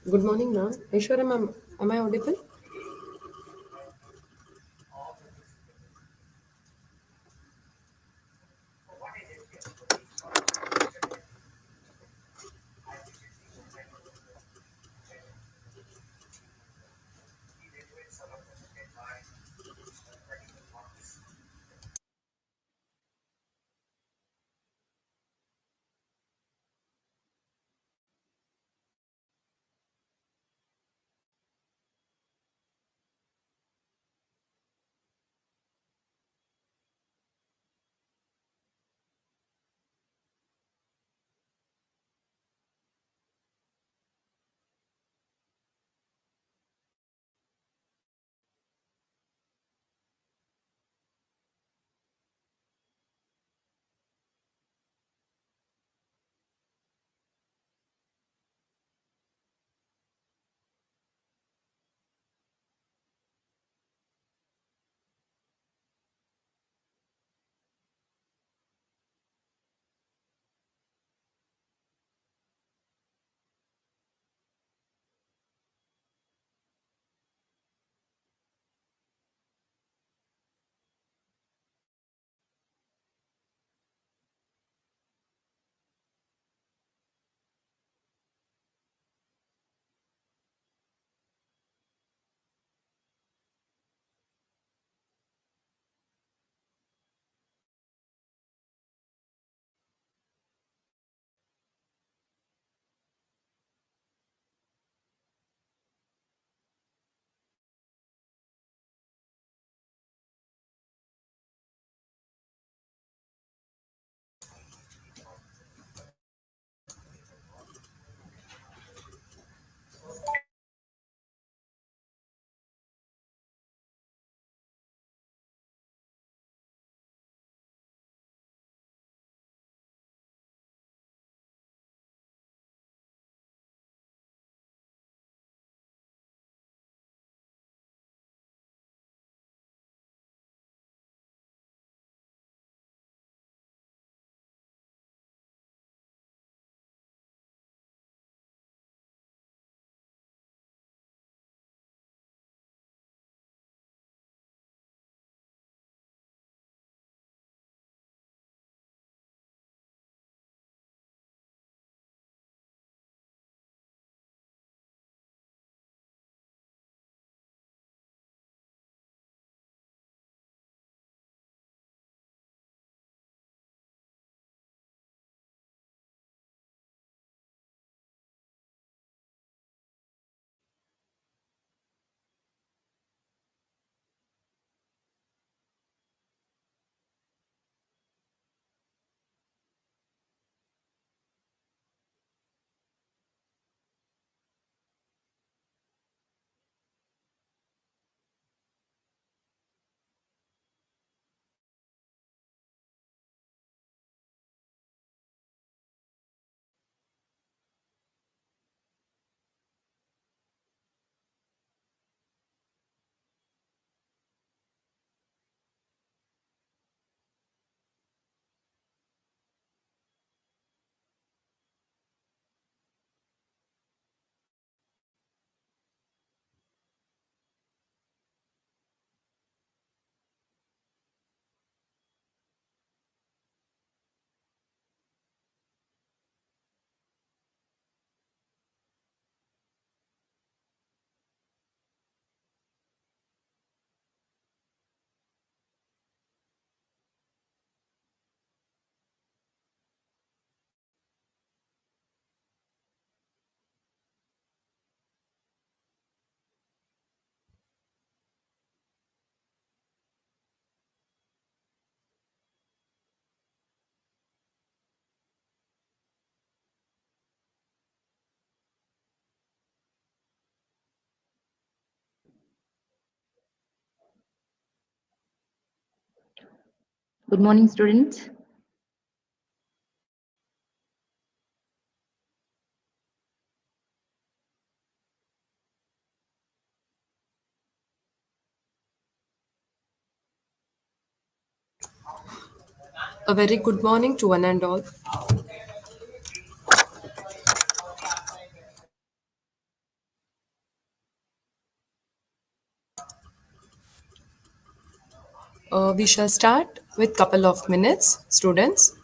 Good morning, ma'am. Are you sure am I audible? Good morning, students. A very good morning to one and all. We shall start with couple of minutes, students.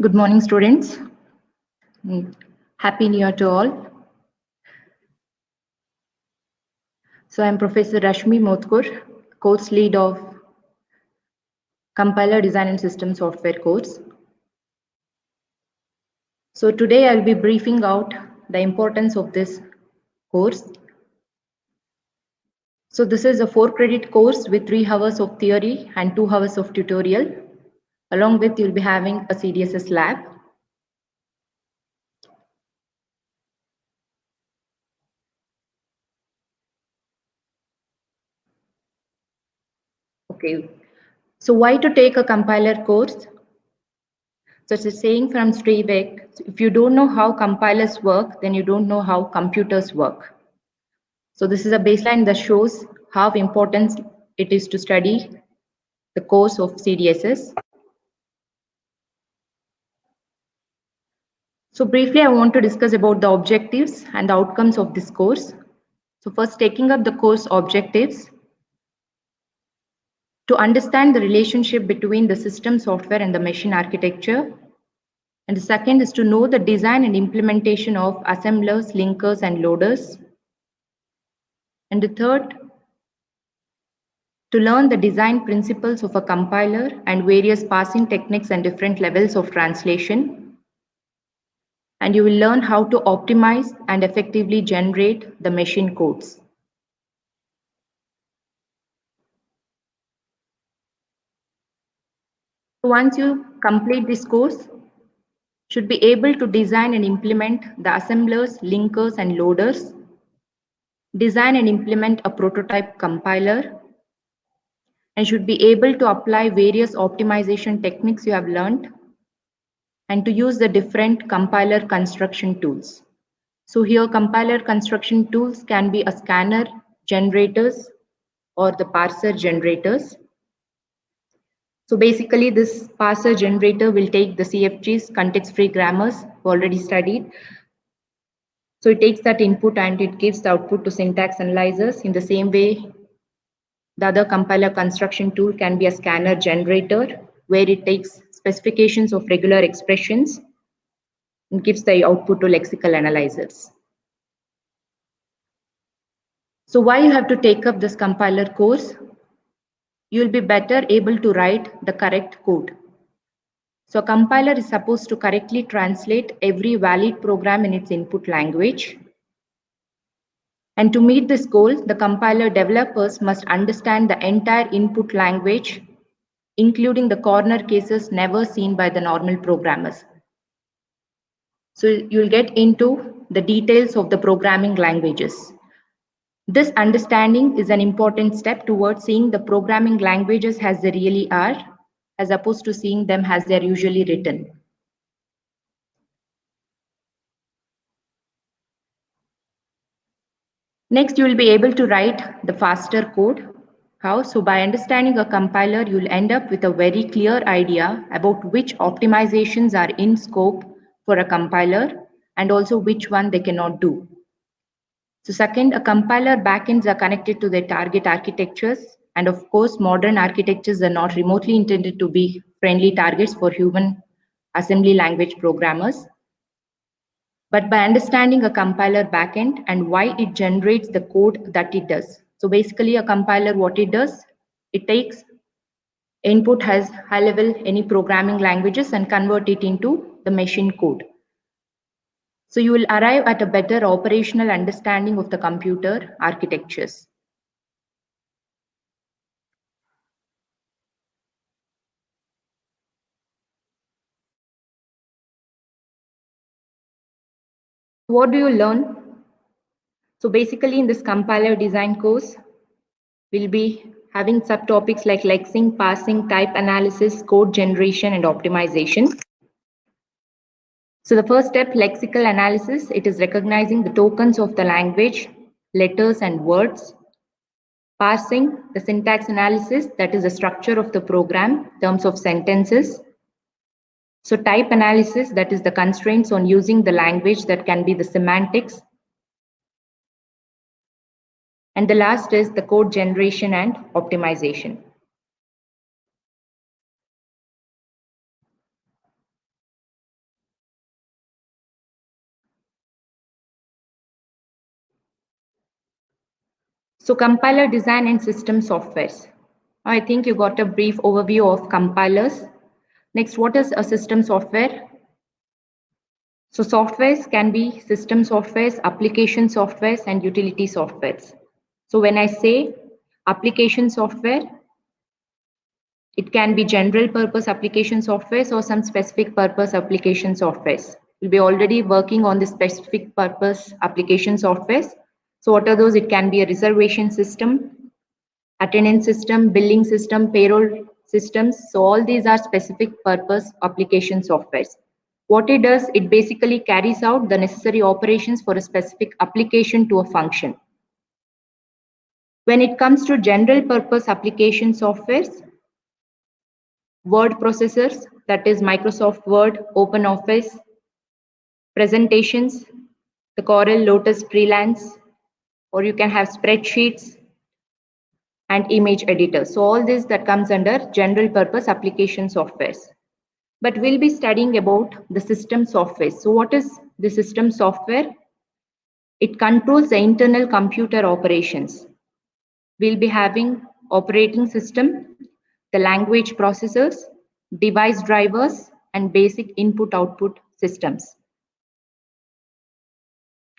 Good morning, students. Mm, Happy New Year to all. So I'm Professor Rashmi Mothkur, course lead of Compiler Design and System Software course. So today I'll be briefing out the importance of this course. So this is a 4-credit course with 3 hours of theory and 2 hours of tutorial. Along with you'll be having a CDSS lab. Okay. So why to take a compiler course? So it's a saying from Strebeck, if you don't know how compilers work, then you don't know how computers work. So this is a baseline that shows how important it is to study the course of CDSS. So briefly, I want to discuss about the objectives and the outcomes of this course. So first, taking up the course objectives. To understand the relationship between the system software and the machine architecture. And the second is to know the design and implementation of assemblers, linkers, and loaders. And the third, to learn the design principles of a compiler and various parsing techniques and different levels of translation. And you will learn how to optimize and effectively generate the machine codes. Once you complete this course, should be able to design and implement the assemblers, linkers, and loaders, design and implement a prototype compiler, and should be able to apply various optimization techniques you have learned, and to use the different compiler construction tools. So here compiler construction tools can be a scanner generators or the parser generators. So basically this parser generator will take the CFGs, context-free grammars, already studied. So it takes that input and it gives the output to syntax analyzers. In the same way, the other compiler construction tool can be a scanner generator, where it takes specifications of regular expressions and gives the output to lexical analyzers. So why you have to take up this compiler course? You will be better able to write the correct code. So a compiler is supposed to correctly translate every valid program in its input language. And to meet this goal, the compiler developers must understand the entire input language, including the corner cases never seen by the normal programmers. So you'll get into the details of the programming languages. This understanding is an important step towards seeing the programming languages as they really are, as opposed to seeing them as they're usually written. Next, you will be able to write the faster code. How? So by understanding a compiler, you'll end up with a very clear idea about which optimizations are in scope for a compiler and also which one they cannot do. So second, a compiler backends are connected to their target architectures. And of course, modern architectures are not remotely intended to be friendly targets for human assembly language programmers. But by understanding a compiler backend and why it generates the code that it does. So basically a compiler, what it does, it takes input has high level any programming languages and convert it into the machine code. So you will arrive at a better operational understanding of the computer architectures. What do you learn? So basically in this compiler design course, we'll be having subtopics like lexing, parsing, type analysis, code generation, and optimization. So the first step, lexical analysis, it is recognizing the tokens of the language, letters and words. Parsing, the syntax analysis, that is the structure of the program, terms of sentences. So type analysis, that is the constraints on using the language, that can be the semantics. And the last is the code generation and optimization. So compiler design and system softwares. I think you got a brief overview of compilers. Next, what is a system software? So softwares can be system softwares, application softwares, and utility softwares. So when I say application software, it can be general purpose application softwares or some specific purpose application softwares. We'll be already working on the specific purpose application softwares. So what are those? It can be a reservation system, attendance system, billing system, payroll systems. So all these are specific purpose application softwares. What it does, it basically carries out the necessary operations for a specific application to a function. When it comes to general purpose application softwares, word processors, that is Microsoft Word, OpenOffice, presentations, the Corel, Lotus, Freelance, or you can have spreadsheets and image editors. So all this that comes under general purpose application softwares. But we'll be studying about the system software. So what is the system software? It controls the internal computer operations. We'll be having operating system, the language processors, device drivers, and basic input-output systems.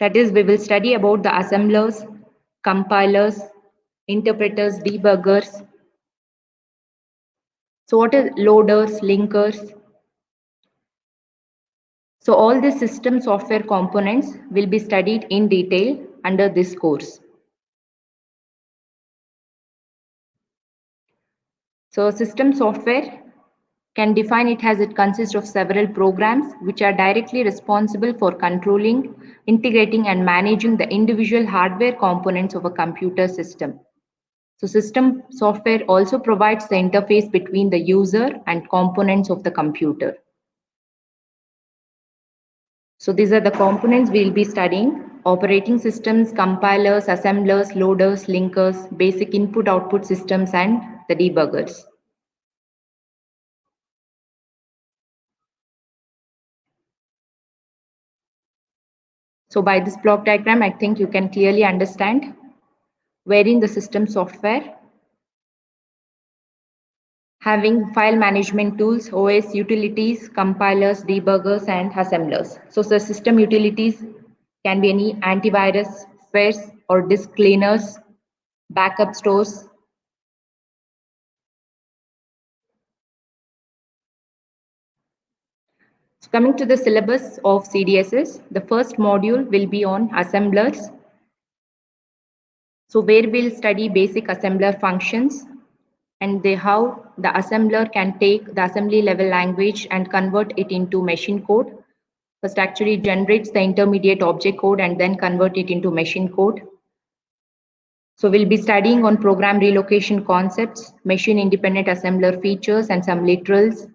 That is, we will study about the assemblers, compilers, interpreters, debuggers. So what is loaders, linkers? So all the system software components will be studied in detail under this course. So system software can define it as it consists of several programs which are directly responsible for controlling, integrating, and managing the individual hardware components of a computer system. So system software also provides the interface between the user and components of the computer. So these are the components we'll be studying: operating systems, compilers, assemblers, loaders, linkers, basic input-output systems, and the debuggers. So by this block diagram, I think you can clearly understand wherein the system software having file management tools, OS utilities, compilers, debuggers, and assemblers. So the system utilities can be any antivirus, spares, or disk cleaners, backup stores. So coming to the syllabus of CDSS, the first module will be on assemblers. So where we'll study basic assembler functions and how the assembler can take the assembly level language and convert it into machine code. First actually generates the intermediate object code and then convert it into machine code. So we'll be studying on program relocation concepts, machine independent assembler features and some literals,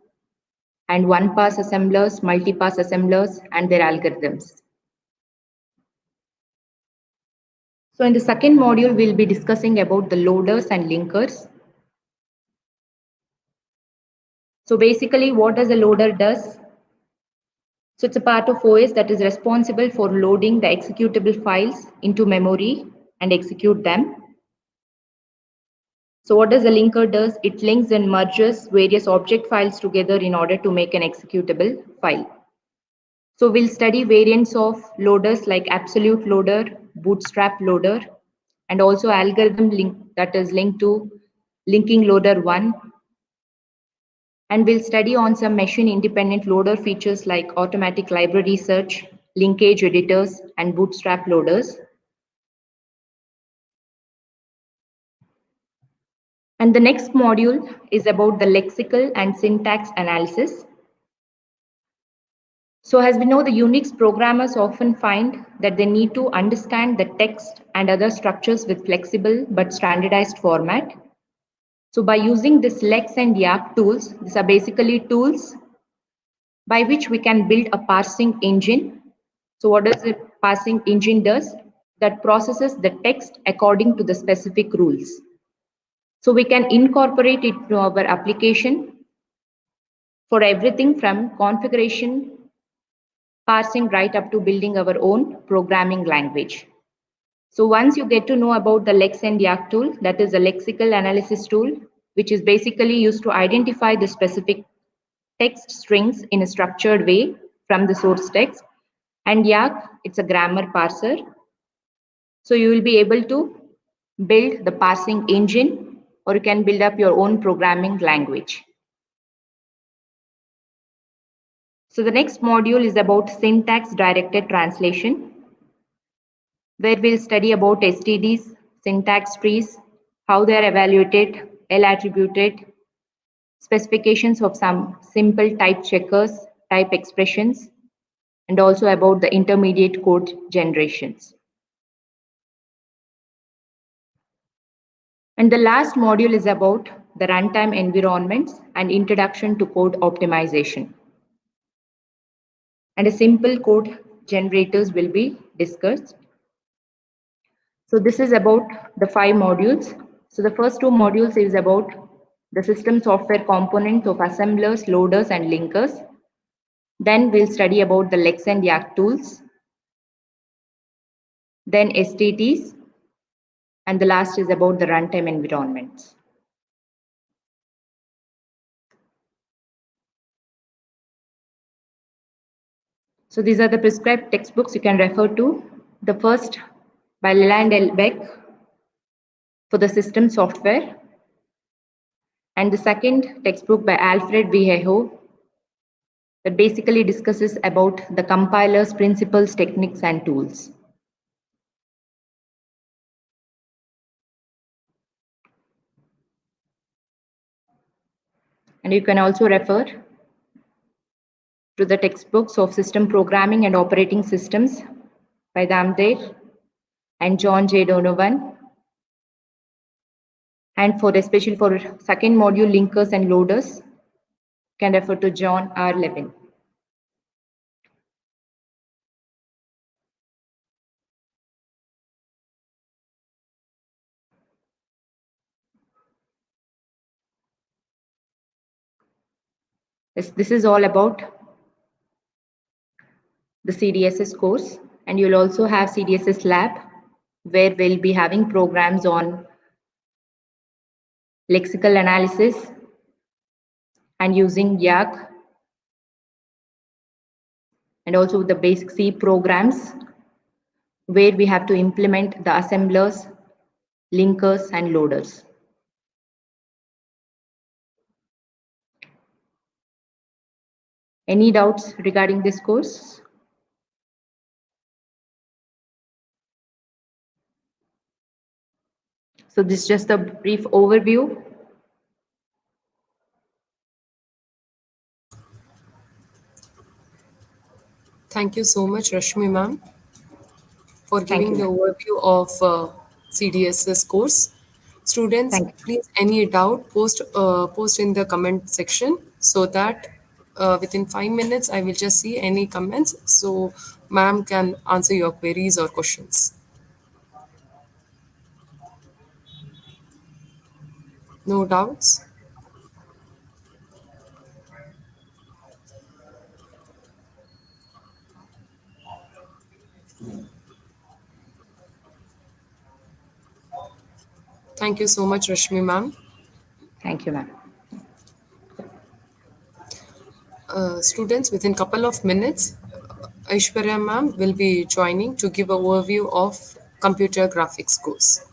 and one pass assemblers, multi-pass assemblers, and their algorithms. So in the second module, we'll be discussing about the loaders and linkers. So basically, what does a loader does? So it's a part of OS that is responsible for loading the executable files into memory and execute them. So what does a linker does? It links and merges various object files together in order to make an executable file. So we'll study variants of loaders like absolute loader, bootstrap loader, and also algorithm link that is linked to linking loader 1. And we'll study on some machine independent loader features like automatic library search, linkage editors, and bootstrap loaders. And the next module is about the lexical and syntax analysis. So as we know, the Unix programmers often find that they need to understand the text and other structures with flexible but standardized format. So by using this lex and yak tools, these are basically tools by which we can build a parsing engine. So what does a parsing engine does? That processes the text according to the specific rules. So we can incorporate it to our application for everything from configuration, parsing right up to building our own programming language. So once you get to know about the lex and yak tool, that is a lexical analysis tool, which is basically used to identify the specific text strings in a structured way from the source text. And yak, it's a grammar parser. So you will be able to build the parsing engine, or you can build up your own programming language. So the next module is about syntax directed translation, where we'll study about STDs, syntax trees, how they are evaluated, L-attributed, specifications of some simple type checkers, type expressions, and also about the intermediate code generations. And the last module is about the runtime environments and introduction to code optimization. And a simple code generators will be discussed. So this is about the 5 modules. So the first 2 modules is about the system software components of assemblers, loaders, and linkers. Then we'll study about the Lex and Yak tools, then STTs, and the last is about the runtime environments. So these are the prescribed textbooks you can refer to. The first by Leland L. Beck for the system software, and the second textbook by Alfred Vallejo that basically discusses about the compiler's principles, techniques, and tools. And you can also refer to the textbooks of System Programming and Operating Systems by Damdare and John J. Donovan. And for especially for second module, linkers and loaders, you can refer to John R. Levin. This is all about the CDSS course, and you'll also have CDSS lab where we'll be having programs on lexical analysis and using Yak, and also the basic C programs where we have to implement the assemblers, linkers, and loaders. Any doubts regarding this course? So this is just a brief overview. Thank you so much, Rashmi ma'am, for Thank giving you, the ma'am. overview of CDSS course. Students, Thank you. please any doubt post in the comment section so that within 5 minutes I will just see any comments so ma'am can answer your queries or questions. No doubts? Thank you so much, Rashmi ma'am. Thank you, ma'am. Students, within couple of minutes, Aishwarya ma'am will be joining to give an overview of computer graphics course.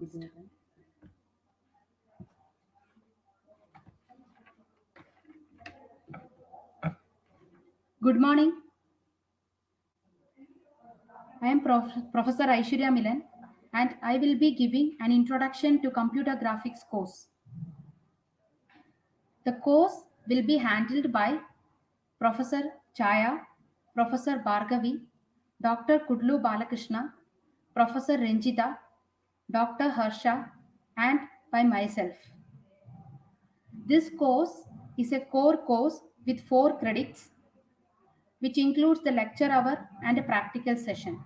Good morning. I am Professor Aishwarya Milan and I will be giving an introduction to computer graphics course. The course will be handled by Professor Chaya, Professor Bhargavi, Dr. Kudlu Balakrishna, Professor Renjita, Dr. Harsha, and by myself. This course is a core course with 4 credits, which includes the lecture hour and a practical session.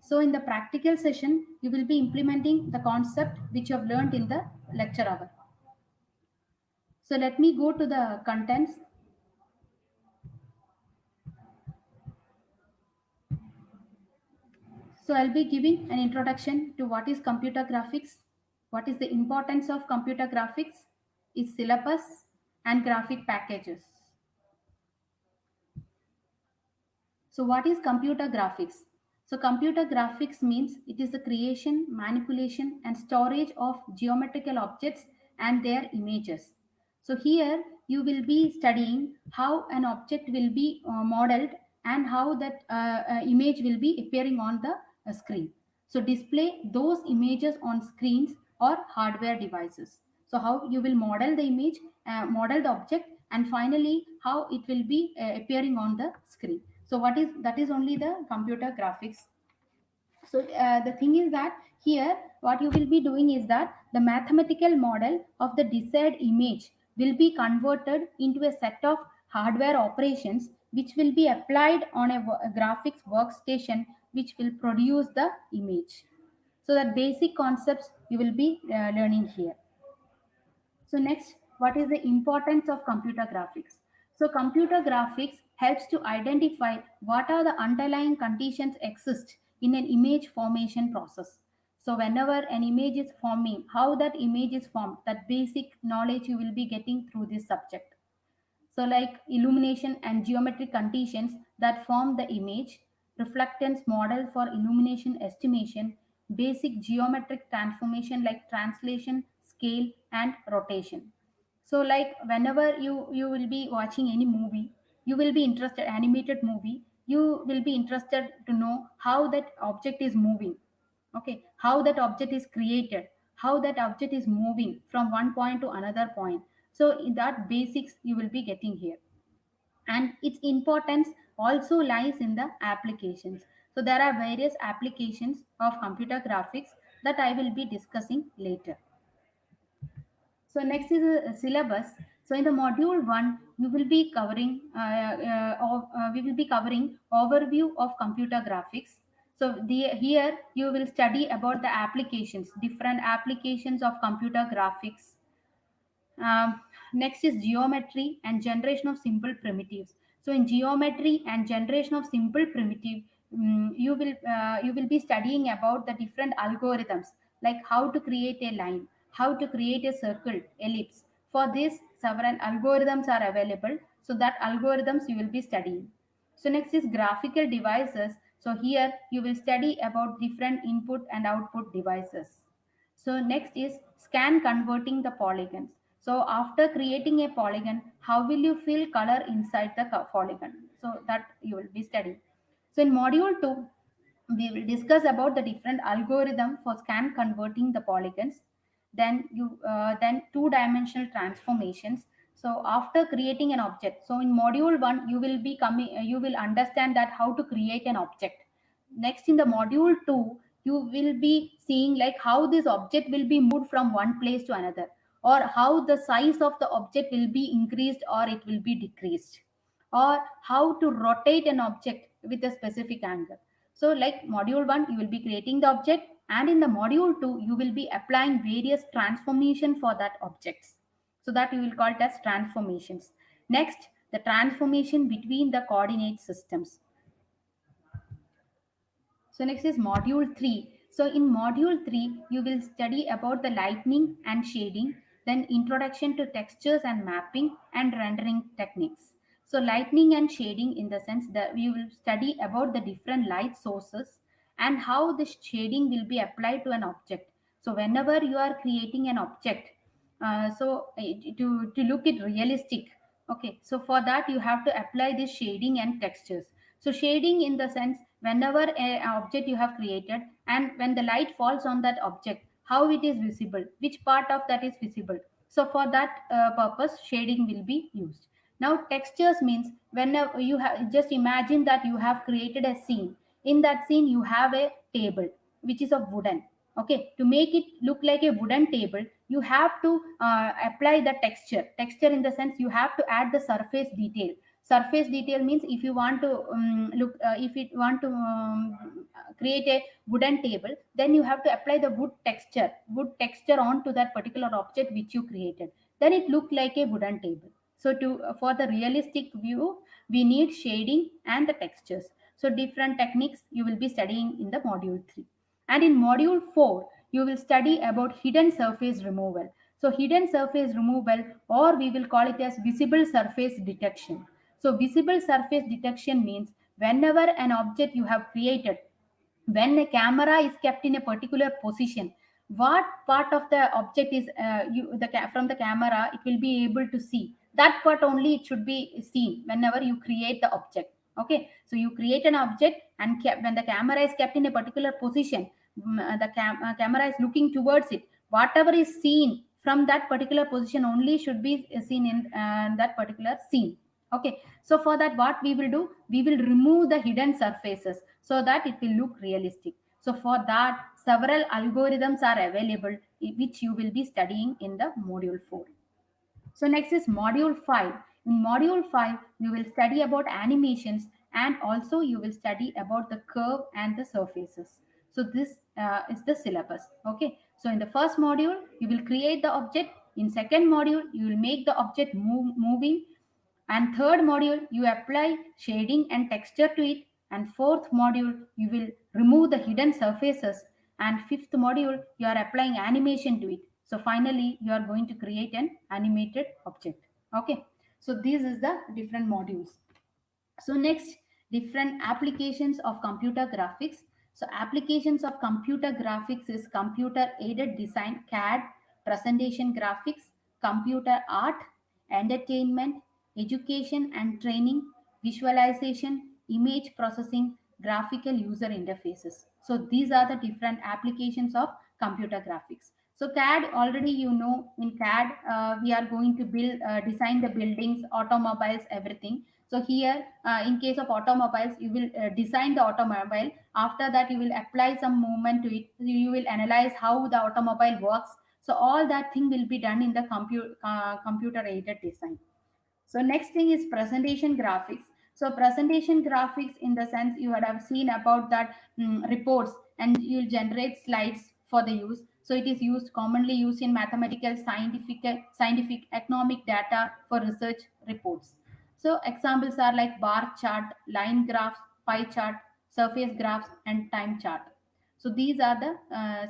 So in the practical session, you will be implementing the concept which you have learned in the lecture hour. So let me go to the contents. So I'll be giving an introduction to what is computer graphics, what is the importance of computer graphics, its syllabus, and graphic packages. So, what is computer graphics? So, computer graphics means it is the creation, manipulation, and storage of geometrical objects and their images. So, here you will be studying how an object will be modeled and how that image will be appearing on the screen. So, display those images on screens or hardware devices. So, how you will model the image, model the object, and finally how it will be appearing on the screen. So what is that is only the computer graphics. So the thing is that here what you will be doing is that the mathematical model of the desired image will be converted into a set of hardware operations which will be applied on a graphics workstation which will produce the image. So that basic concepts you will be learning here. So next, what is the importance of computer graphics? So computer graphics helps to identify what are the underlying conditions exist in an image formation process. So whenever an image is forming, how that image is formed, that basic knowledge you will be getting through this subject. So, like illumination and geometric conditions that form the image, reflectance model for illumination estimation, basic geometric transformation like translation, scale, and rotation. So, like whenever you will be watching any movie, you will be interested animated movie. You will be interested to know how that object is moving. Okay, how that object is created, how that object is moving from one point to another point. So in that basics you will be getting here, and its importance also lies in the applications. So there are various applications of computer graphics that I will be discussing later. So next is a syllabus. So in the module 1, you will be covering, we will be covering overview of computer graphics. So here you will study about the applications, different applications of computer graphics. Next is geometry and generation of simple primitives. So in geometry and generation of simple primitive, you will be studying about the different algorithms, like how to create a line, how to create a circle, ellipse. For this, several algorithms are available. So that algorithms you will be studying. So next is graphical devices. So here you will study about different input and output devices. So next is scan converting the polygons. So after creating a polygon, how will you fill color inside the polygon? So that you will be studying. So in module 2, we will discuss about the different algorithm for scan converting the polygons. Then two-dimensional transformations. So after creating an object, so in module 1 you will be coming, you will understand that how to create an object. Next in the module 2 you will be seeing like how this object will be moved from one place to another, or how the size of the object will be increased or it will be decreased, or how to rotate an object with a specific angle. So like module 1 you will be creating the object, and in the module 2 you will be applying various transformation for that objects. So that you will call it as transformations. Next, the transformation between the coordinate systems. So next is module 3. So in module 3, you will study about the lighting and shading, then introduction to textures and mapping and rendering techniques. So lighting and shading in the sense that we will study about the different light sources and how the shading will be applied to an object. So whenever you are creating an object, to look it realistic, okay, so for that you have to apply this shading and textures. So shading in the sense, whenever a object you have created, and when the light falls on that object, how it is visible, which part of that is visible. So for that purpose, shading will be used. Now textures means, whenever you have, just imagine that you have created a scene. In that scene you have a table which is of wooden. Okay, to make it look like a wooden table, you have to apply the texture in the sense, you have to add the surface detail. Surface detail means, if you want to if you want to create a wooden table, then you have to apply the wood texture onto that particular object which you created, then it look like a wooden table. So to for the realistic view, we need shading and the textures. So different techniques you will be studying in the module 3. And in module 4, you will study about hidden surface removal. So hidden surface removal, or we will call it as visible surface detection. So visible surface detection means, whenever an object you have created, when a camera is kept in a particular position, what part of the object is from the camera it will be able to see, that part only it should be seen whenever you create the object. Okay, so you create an object, and when the camera is kept in a particular position, camera is looking towards it, whatever is seen from that particular position only should be seen in that particular scene. Okay, so for that, what we will do, we will remove the hidden surfaces so that it will look realistic. So for that, several algorithms are available, which you will be studying in the module 4. So next is module 5. In module 5, you will study about animations, and also you will study about the curve and the surfaces. So this is the syllabus. Okay. So in the first module, you will create the object. In second module, you will make the object moving. And third module, you apply shading and texture to it. And fourth module, you will remove the hidden surfaces. And fifth module, you are applying animation to it. So finally, you are going to create an animated object. Okay, so this is the different modules. So next, different applications of computer graphics. So applications of computer graphics is computer aided design, CAD, presentation graphics, computer art, entertainment, education and training, visualization, image processing, graphical user interfaces. So these are the different applications of computer graphics. So CAD, already you know, in CAD we are going to design the buildings, automobiles, everything. So here, in case of automobiles, you will design the automobile. After that, you will apply some movement to it. You will analyze how the automobile works. So all that thing will be done in the computer aided design. So next thing is presentation graphics. So presentation graphics, in the sense, you would have seen about that reports, and you'll generate slides for the use. So it is commonly used in mathematical, scientific, economic data for research reports. So examples are like bar chart, line graphs, pie chart, surface graphs, and time chart. So these are the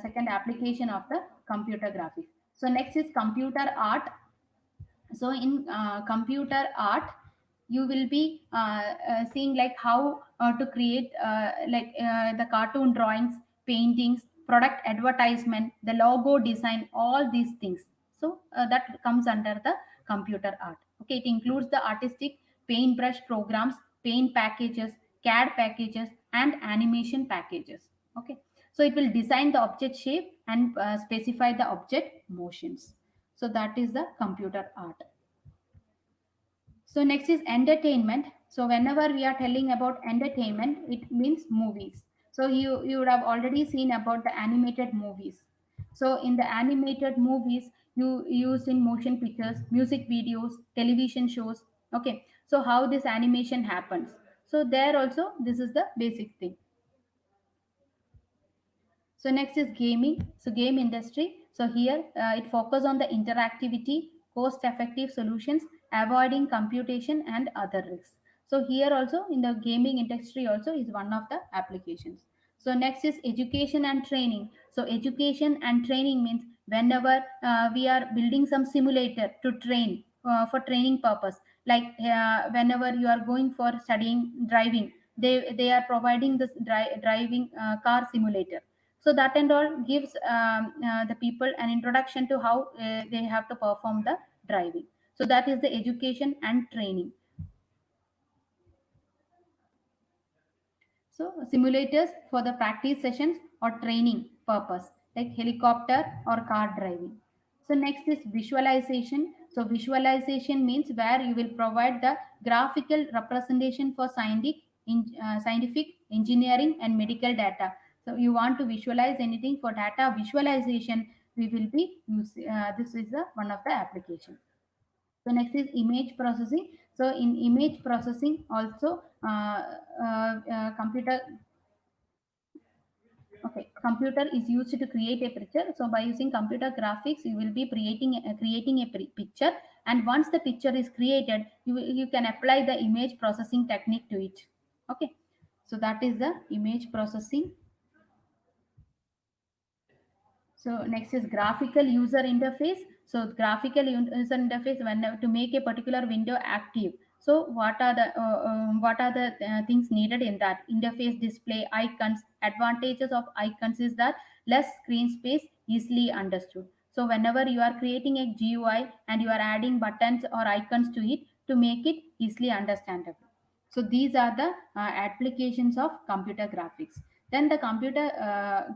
second application of the computer graphics. So next is computer art. So in computer art, you will be seeing like how to create the cartoon drawings, paintings, product advertisement, the logo design, all these things. So that comes under the computer art. Okay, it includes the artistic paintbrush programs, paint packages, CAD packages, and animation packages. Okay, so it will design the object shape and specify the object motions. So that is the computer art. So next is entertainment. So whenever we are telling about entertainment, it means movies. So you would have already seen about the animated movies. So in the animated movies, you use in motion pictures, music videos, television shows. Okay. So how this animation happens. So there also, this is the basic thing. So next is gaming. So game industry. So here it focus on the interactivity, cost-effective solutions, avoiding computation and other risks. So here also in the gaming industry also is one of the applications. So next is education and training. So education and training means whenever we are building some simulator to train for training purpose, like whenever you are going for studying driving, they are providing this driving car simulator. So that and all gives the people an introduction to how they have to perform the driving. So that is the education and training. So simulators for the practice sessions or training purpose, like helicopter or car driving. So next is visualization. So visualization means where you will provide the graphical representation for scientific, engineering, and medical data. So you want to visualize anything for data visualization, we will be this is one of the application. So next is image processing. So in image processing also computer, okay, computer is used to create a picture. So by using computer graphics you will be creating a picture, and once the picture is created you can apply the image processing technique to it. Okay, so that is the image processing. So next is graphical user interface. So graphical user interface, when to make a particular window active. So what are the things needed in that interface? Display icons. Advantages of icons is that less screen space, easily understood. So whenever you are creating a GUI and you are adding buttons or icons to it to make it easily understandable. So these are the applications of computer graphics. Then the computer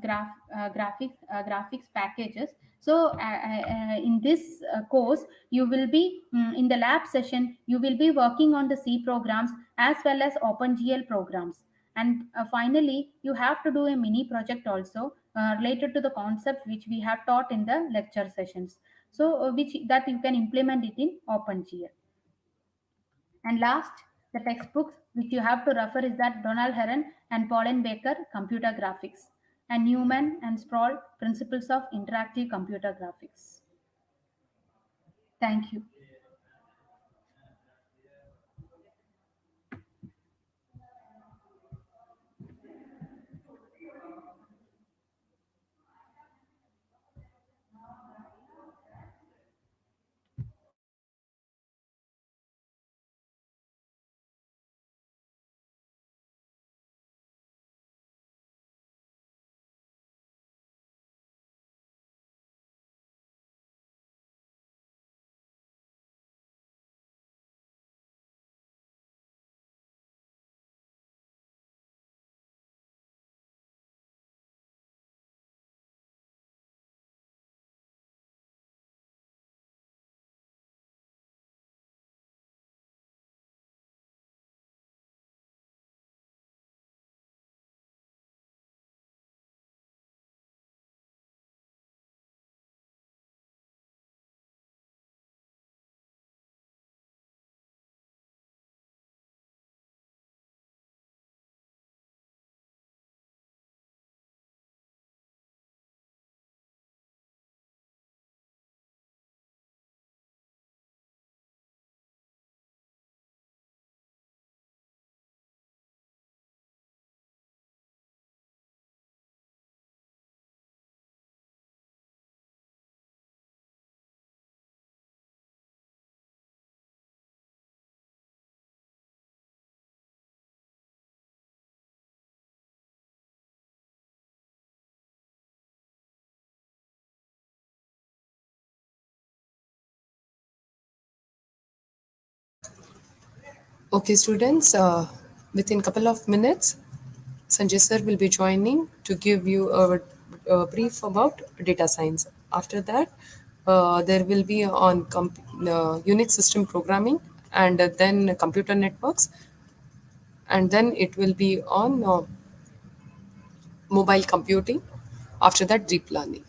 graphics packages. So in this course you will be in the lab session you will be working on the C programs as well as OpenGL programs. And finally you have to do a mini project also related to the concepts which we have taught in the lecture sessions. So which that you can implement it in OpenGL. And last, the textbooks which you have to refer is that Donald Heron and Pauline Baker, Computer Graphics, and Newman and Sproul, Principles of Interactive Computer Graphics. Thank you. Okay, students, within couple of minutes, Sanjay sir will be joining to give you a brief about data science. After that, there will be on Unix system programming, and then computer networks, and then it will be on mobile computing. After that, deep learning.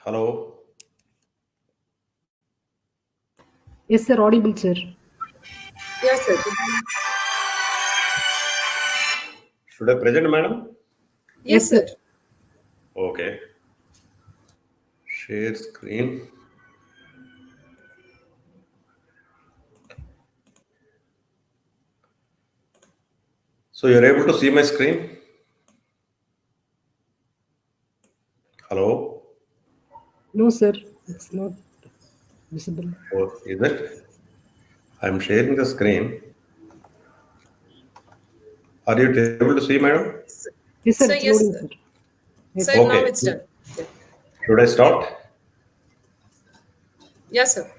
Hello. Yes, sir. Audible, sir. Yes, sir. Should I present, madam? Yes, sir. Okay. Share screen. So you're able to see my screen? Hello? No, sir. It's not visible. Oh, is it? I'm sharing the screen. Are you able to see, madam? Yes, sir. Sir, It's yes, loading, sir. sir. Yes, Sir, sir. now Okay. it's done. Yeah. Should I start? Yes, sir.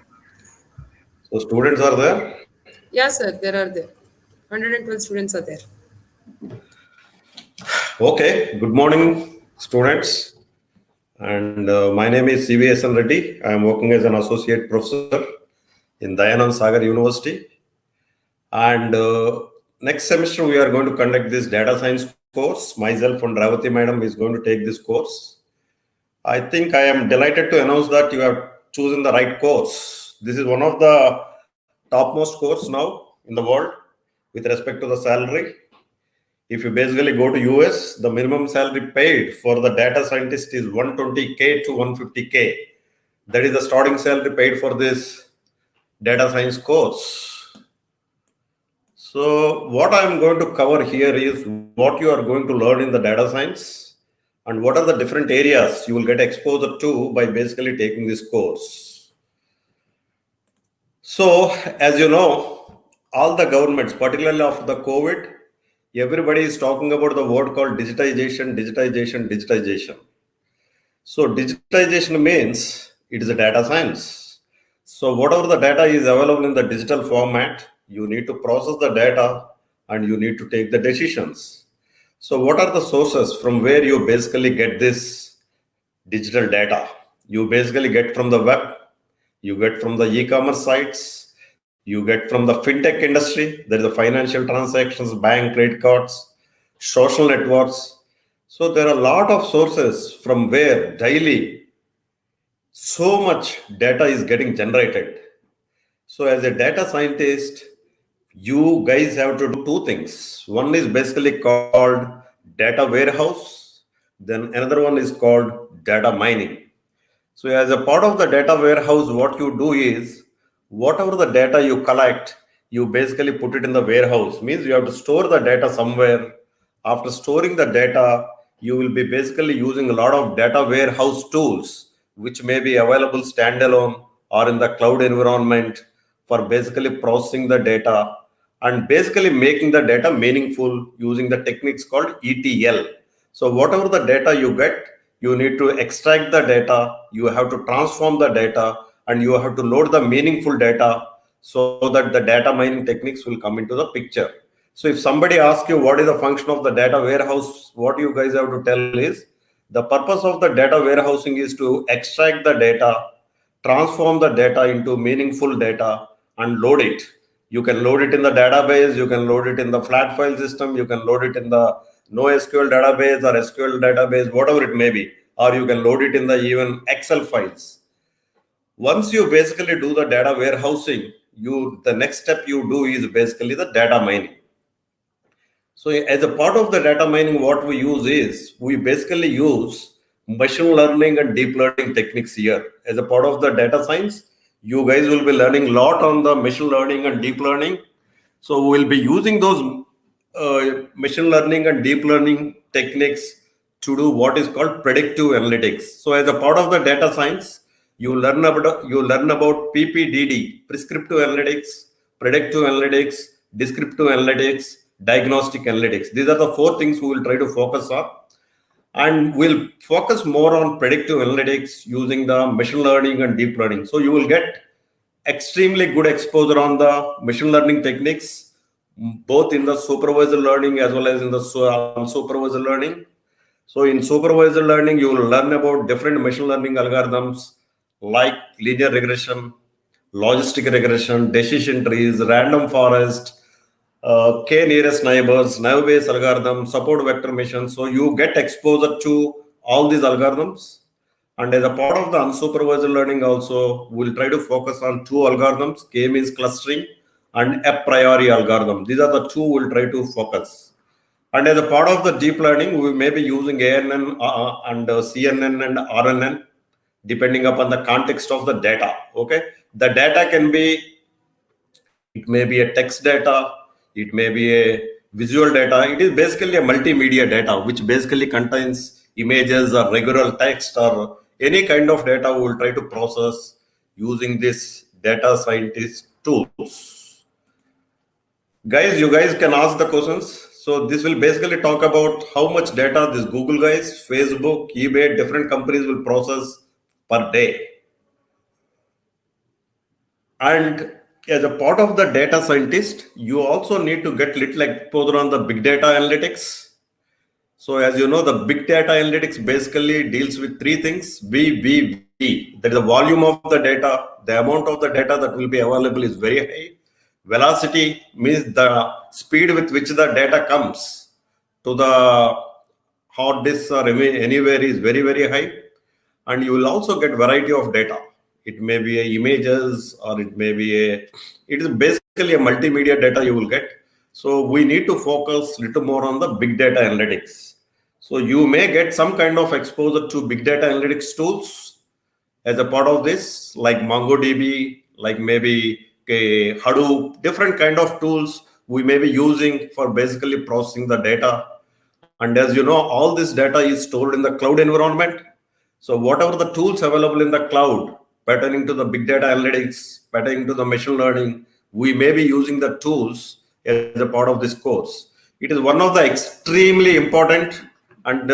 So students are there? Yes, sir. There are there. 112 students are there. Okay. Good morning, students. And my name is CVSN Reddy. I am working as an associate professor in Dayanand Sagar University. And next semester, we are going to conduct this data science course. Myself and Ravati madam is going to take this course. I think I am delighted to announce that you have chosen the right course. This is one of the topmost course now in the world with respect to the salary. If you basically go to US, the minimum salary paid for the data scientist is 120K to 150K. That is the starting salary paid for this data science course. So what I'm going to cover here is what you are going to learn in the data science and what are the different areas you will get exposure to by basically taking this course. So as you know, all the governments, particularly after the COVID, everybody is talking about the word called digitization, digitization, digitization. So digitization means it is a data science. So whatever the data is available in the digital format, you need to process the data and you need to take the decisions. So what are the sources from where you basically get this digital data? You basically get from the web, you get from the e-commerce sites, you get from the fintech industry, there is the financial transactions, bank, credit cards, social networks. So there are a lot of sources from where daily so much data is getting generated. So as a data scientist, you guys have to do two things. One is basically called data warehouse, then another one is called data mining. So as a part of the data warehouse, what you do is whatever the data you collect, you basically put it in the warehouse. Means you have to store the data somewhere. After storing the data, you will be basically using a lot of data warehouse tools, which may be available standalone or in the cloud environment for basically processing the data and basically making the data meaningful using the techniques called ETL. So whatever the data you get, you need to extract the data, you have to transform the data, and you have to load the meaningful data so that the data mining techniques will come into the picture. So if somebody asks you what is the function of the data warehouse, what you guys have to tell is the purpose of the data warehousing is to extract the data, transform the data into meaningful data, and load it. You can load it in the database, you can load it in the flat file system, you can load it in the NoSQL database or SQL database, whatever it may be, or you can load it in the even Excel files. Once you basically do the data warehousing, the next step you do is basically the data mining. So as a part of the data mining, what we use is we basically use machine learning and deep learning techniques here. As a part of the data science, you guys will be learning a lot on the machine learning and deep learning. So we'll be using those machine learning and deep learning techniques to do what is called predictive analytics. So as a part of the data science, you learn about PPDD, prescriptive analytics, predictive analytics, descriptive analytics, diagnostic analytics. These are the four things we will try to focus on. And we'll focus more on predictive analytics using the machine learning and deep learning. So you will get extremely good exposure on the machine learning techniques, both in the supervised learning as well as in the unsupervised learning. So in supervised learning, you will learn about different machine learning algorithms like linear regression, logistic regression, decision trees, random forest, K nearest neighbors, naive-Bayes algorithm, support vector machine. So you get exposure to all these algorithms. And as a part of the unsupervised learning also, we'll try to focus on two algorithms, K means clustering and a priori algorithm. These are the two we'll try to focus. And as a part of the deep learning, we may be using ANN and CNN and RNN, depending upon the context of the data. Okay, the data can be, it may be a text data, it may be a visual data. It is basically a multimedia data, which basically contains images or regular text or any kind of data we will try to process using this data scientist tools. Guys, you guys can ask the questions. So this will basically talk about how much data this Google guys, Facebook, eBay, different companies will process per day. And as a part of the data scientist, you also need to get little exposure on the big data analytics. So as you know, the big data analytics basically deals with three things. V. That is the volume of the data. The amount of the data that will be available is very high. Velocity means the speed with which the data comes to the hard disk or anywhere is very, very high. And you will also get variety of data. It may be images or it may be it is basically a multimedia data you will get. So we need to focus a little more on the big data analytics. So you may get some kind of exposure to big data analytics tools as a part of this, like MongoDB, like maybe Hadoop, different kind of tools we may be using for basically processing the data. And as you know, all this data is stored in the cloud environment. So whatever the tools available in the cloud pertaining to the big data analytics, pertaining to the machine learning, we may be using the tools as a part of this course. It is one of the extremely important and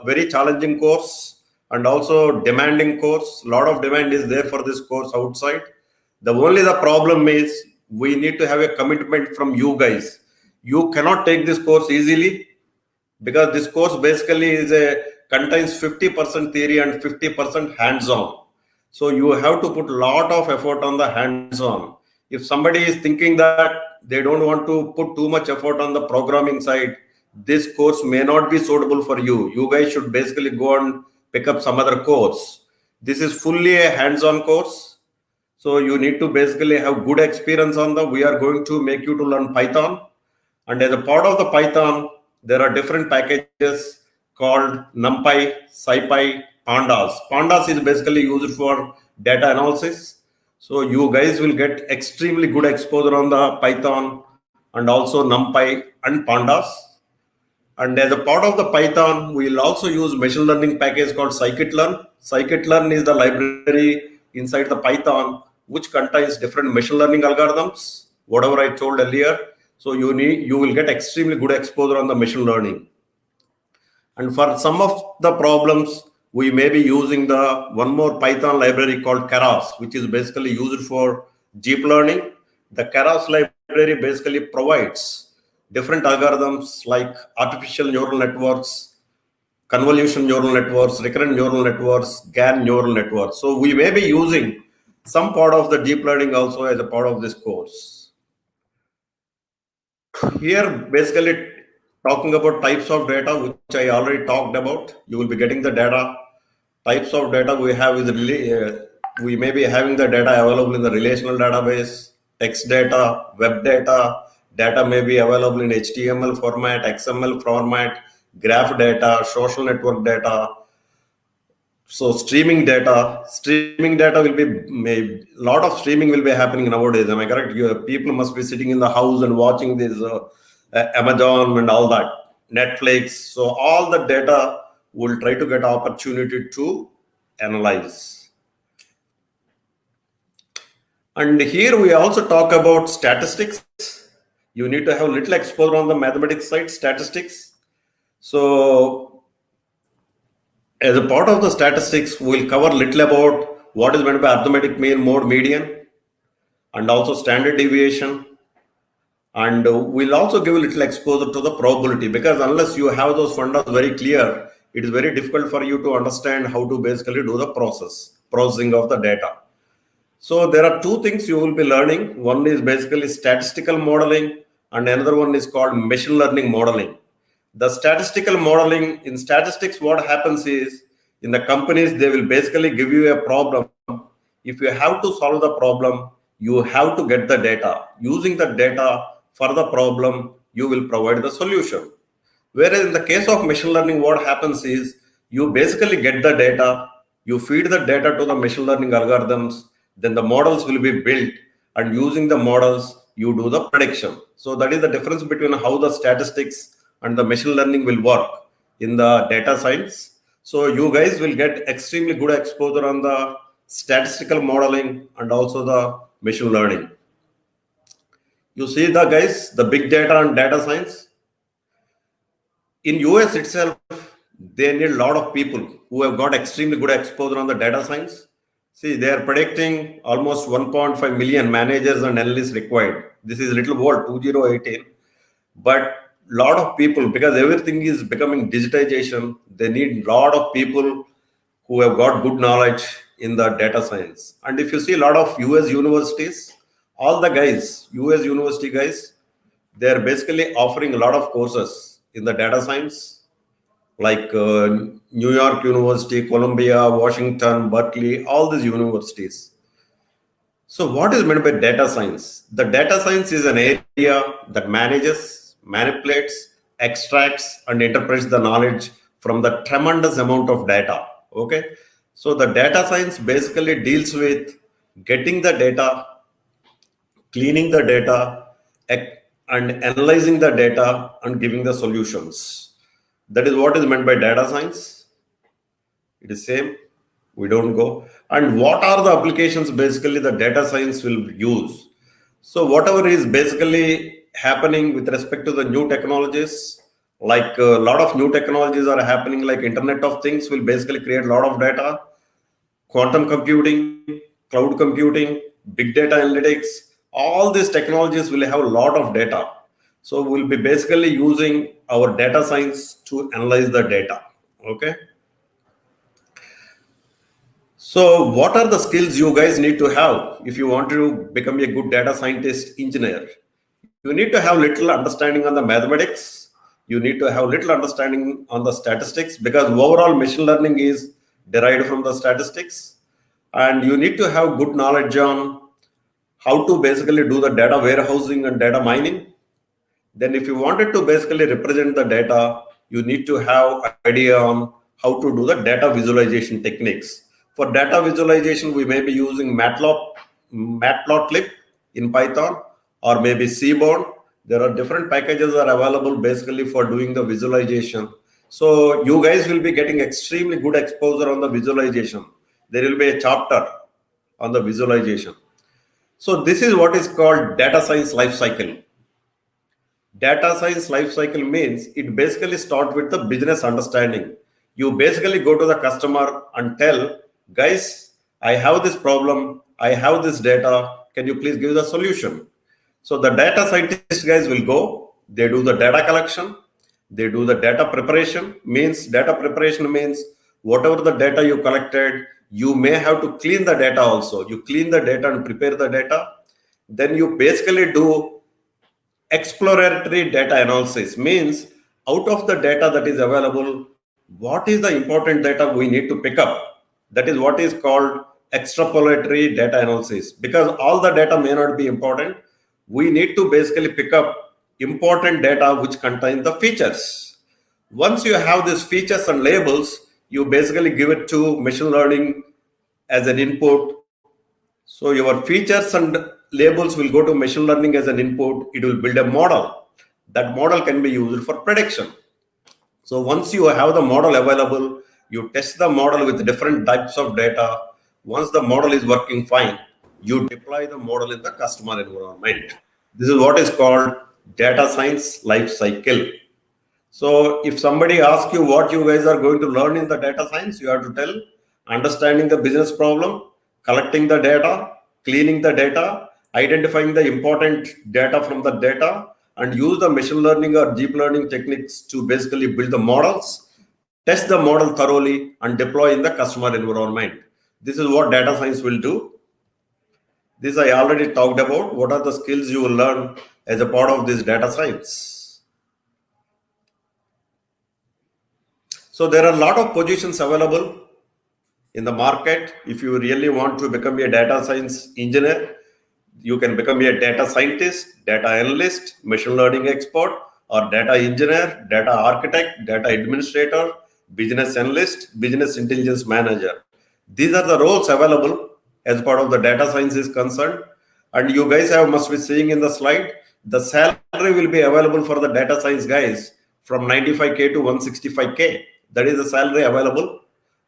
very challenging course and also demanding course. A lot of demand is there for this course outside. The problem is we need to have a commitment from you guys. You cannot take this course easily because this course basically contains 50% theory and 50% hands-on. So you have to put a lot of effort on the hands-on. If somebody is thinking that they don't want to put too much effort on the programming side, this course may not be suitable for you. You guys should basically go and pick up some other course. This is fully a hands-on course. So you need to basically have good experience on we are going to make you to learn Python. And as a part of the Python, there are different packages called NumPy, SciPy, Pandas. Pandas is basically used for data analysis. So you guys will get extremely good exposure on the Python and also NumPy and Pandas. And as a part of the Python, we will also use machine learning package called scikit-learn. Scikit-learn is the library inside the Python, which contains different machine learning algorithms, whatever I told earlier. So you will get extremely good exposure on the machine learning. And for some of the problems, we may be using the one more Python library called Keras, which is basically used for deep learning. The Keras library basically provides different algorithms like artificial neural networks, convolution neural networks, recurrent neural networks, GAN neural networks. So we may be using some part of the deep learning also as a part of this course. Here, basically talking about types of data, which I already talked about. You will be getting the data. Types of data we have is we may be having the data available in the relational database, text data, web data. Data may be available in HTML format, XML format, graph data, social network data. So streaming data will be a lot of streaming will be happening nowadays. Am I correct? People must be sitting in the house and watching this Amazon and all that, Netflix. So all the data will try to get opportunity to analyze. And here we also talk about statistics. You need to have little exposure on the mathematics side, statistics. So as a part of the statistics, we'll cover little about what is meant by arithmetic mean, mode, median, and also standard deviation. And we'll also give a little exposure to the probability, because unless you have those fundamentals very clear, it is very difficult for you to understand how to basically do the processing of the data. So there are two things you will be learning. One is basically statistical modeling, and another one is called machine learning modeling. The statistical modeling, in statistics, what happens is In the companies, they will basically give you a problem. If you have to solve the problem, you have to get the data. Using the data for the problem, you will provide the solution. Whereas in the case of machine learning, what happens is you basically get the data, you feed the data to the machine learning algorithms, then the models will be built, and using the models, you do the prediction. So that is the difference between how the statistics and the machine learning will work in the data science. So you guys will get extremely good exposure on the statistical modeling and also the machine learning. You see the guys, the big data and data science. In US itself, they need a lot of people who have got extremely good exposure on the data science. See, they are predicting almost 1.5 million managers and analysts required. This is little world 2018, but lot of people, because everything is becoming digitization, they need lot of people who have got good knowledge in the data science. And if you see a lot of US universities, all the guys, US university guys, they are basically offering a lot of courses in the data science, like New York University, Columbia, Washington, Berkeley, all these universities. So what is meant by data science? The data science is an area that manages, manipulates, extracts, and interprets the knowledge from the tremendous amount of data. Okay. So the data science basically deals with getting the data, cleaning the data, and analyzing the data and giving the solutions. That is what is meant by data science. It is same. We don't go. And what are the applications basically the data science will use? So whatever is basically happening with respect to the new technologies, like a lot of new technologies are happening, like Internet of Things will basically create a lot of data, quantum computing, cloud computing, big data analytics, all these technologies will have a lot of data. So we'll be basically using our data science to analyze the data. Okay. So what are the skills you guys need to have if you want to become a good data scientist engineer? You need to have little understanding on the mathematics. You need to have little understanding on the statistics, because overall machine learning is derived from the statistics. And you need to have good knowledge on how to basically do the data warehousing and data mining. Then if you wanted to basically represent the data, you need to have idea on how to do the data visualization techniques. For data visualization, we may be using Matplotlib in Python, or maybe Seaborn. There are different packages are available basically for doing the visualization. So you guys will be getting extremely good exposure on the visualization. There will be a chapter on the visualization. So this is what is called data science life cycle. Data science life cycle means it basically starts with the business understanding. You basically go to the customer and tell, guys, I have this problem, I have this data, can you please give the solution? So the data scientist guys will go, they do the data collection, they do the data preparation. Data preparation means whatever the data you collected, you may have to clean the data also. You clean the data and prepare the data. Then you basically do exploratory data analysis, means out of the data that is available, what is the important data we need to pick up? That is what is called extrapolatory data analysis. Because all the data may not be important, we need to basically pick up important data which contain the features. Once you have these features and labels, you basically give it to machine learning as an input. So your features and labels will go to machine learning as an input. It will build a model. That model can be used for prediction. So once you have the model available, you test the model with different types of data. Once the model is working fine, you deploy the model in the customer environment. This is what is called data science life cycle. So if somebody asks you what you guys are going to learn in the data science, you have to tell understanding the business problem, collecting the data, cleaning the data, identifying the important data from the data, and use the machine learning or deep learning techniques to basically build the models, test the model thoroughly, and deploy in the customer environment. This is what data science will do. This I already talked about. What are the skills you will learn as a part of this data science? So there are a lot of positions available In the market, if you really want to become a data science engineer, you can become a data scientist, data analyst, machine learning expert, or data engineer, data architect, data administrator, business analyst, business intelligence manager. These are the roles available as part of the data science is concerned. And you guys must be seeing in the slide, the salary will be available for the data science guys from 95K to 165K. That is the salary available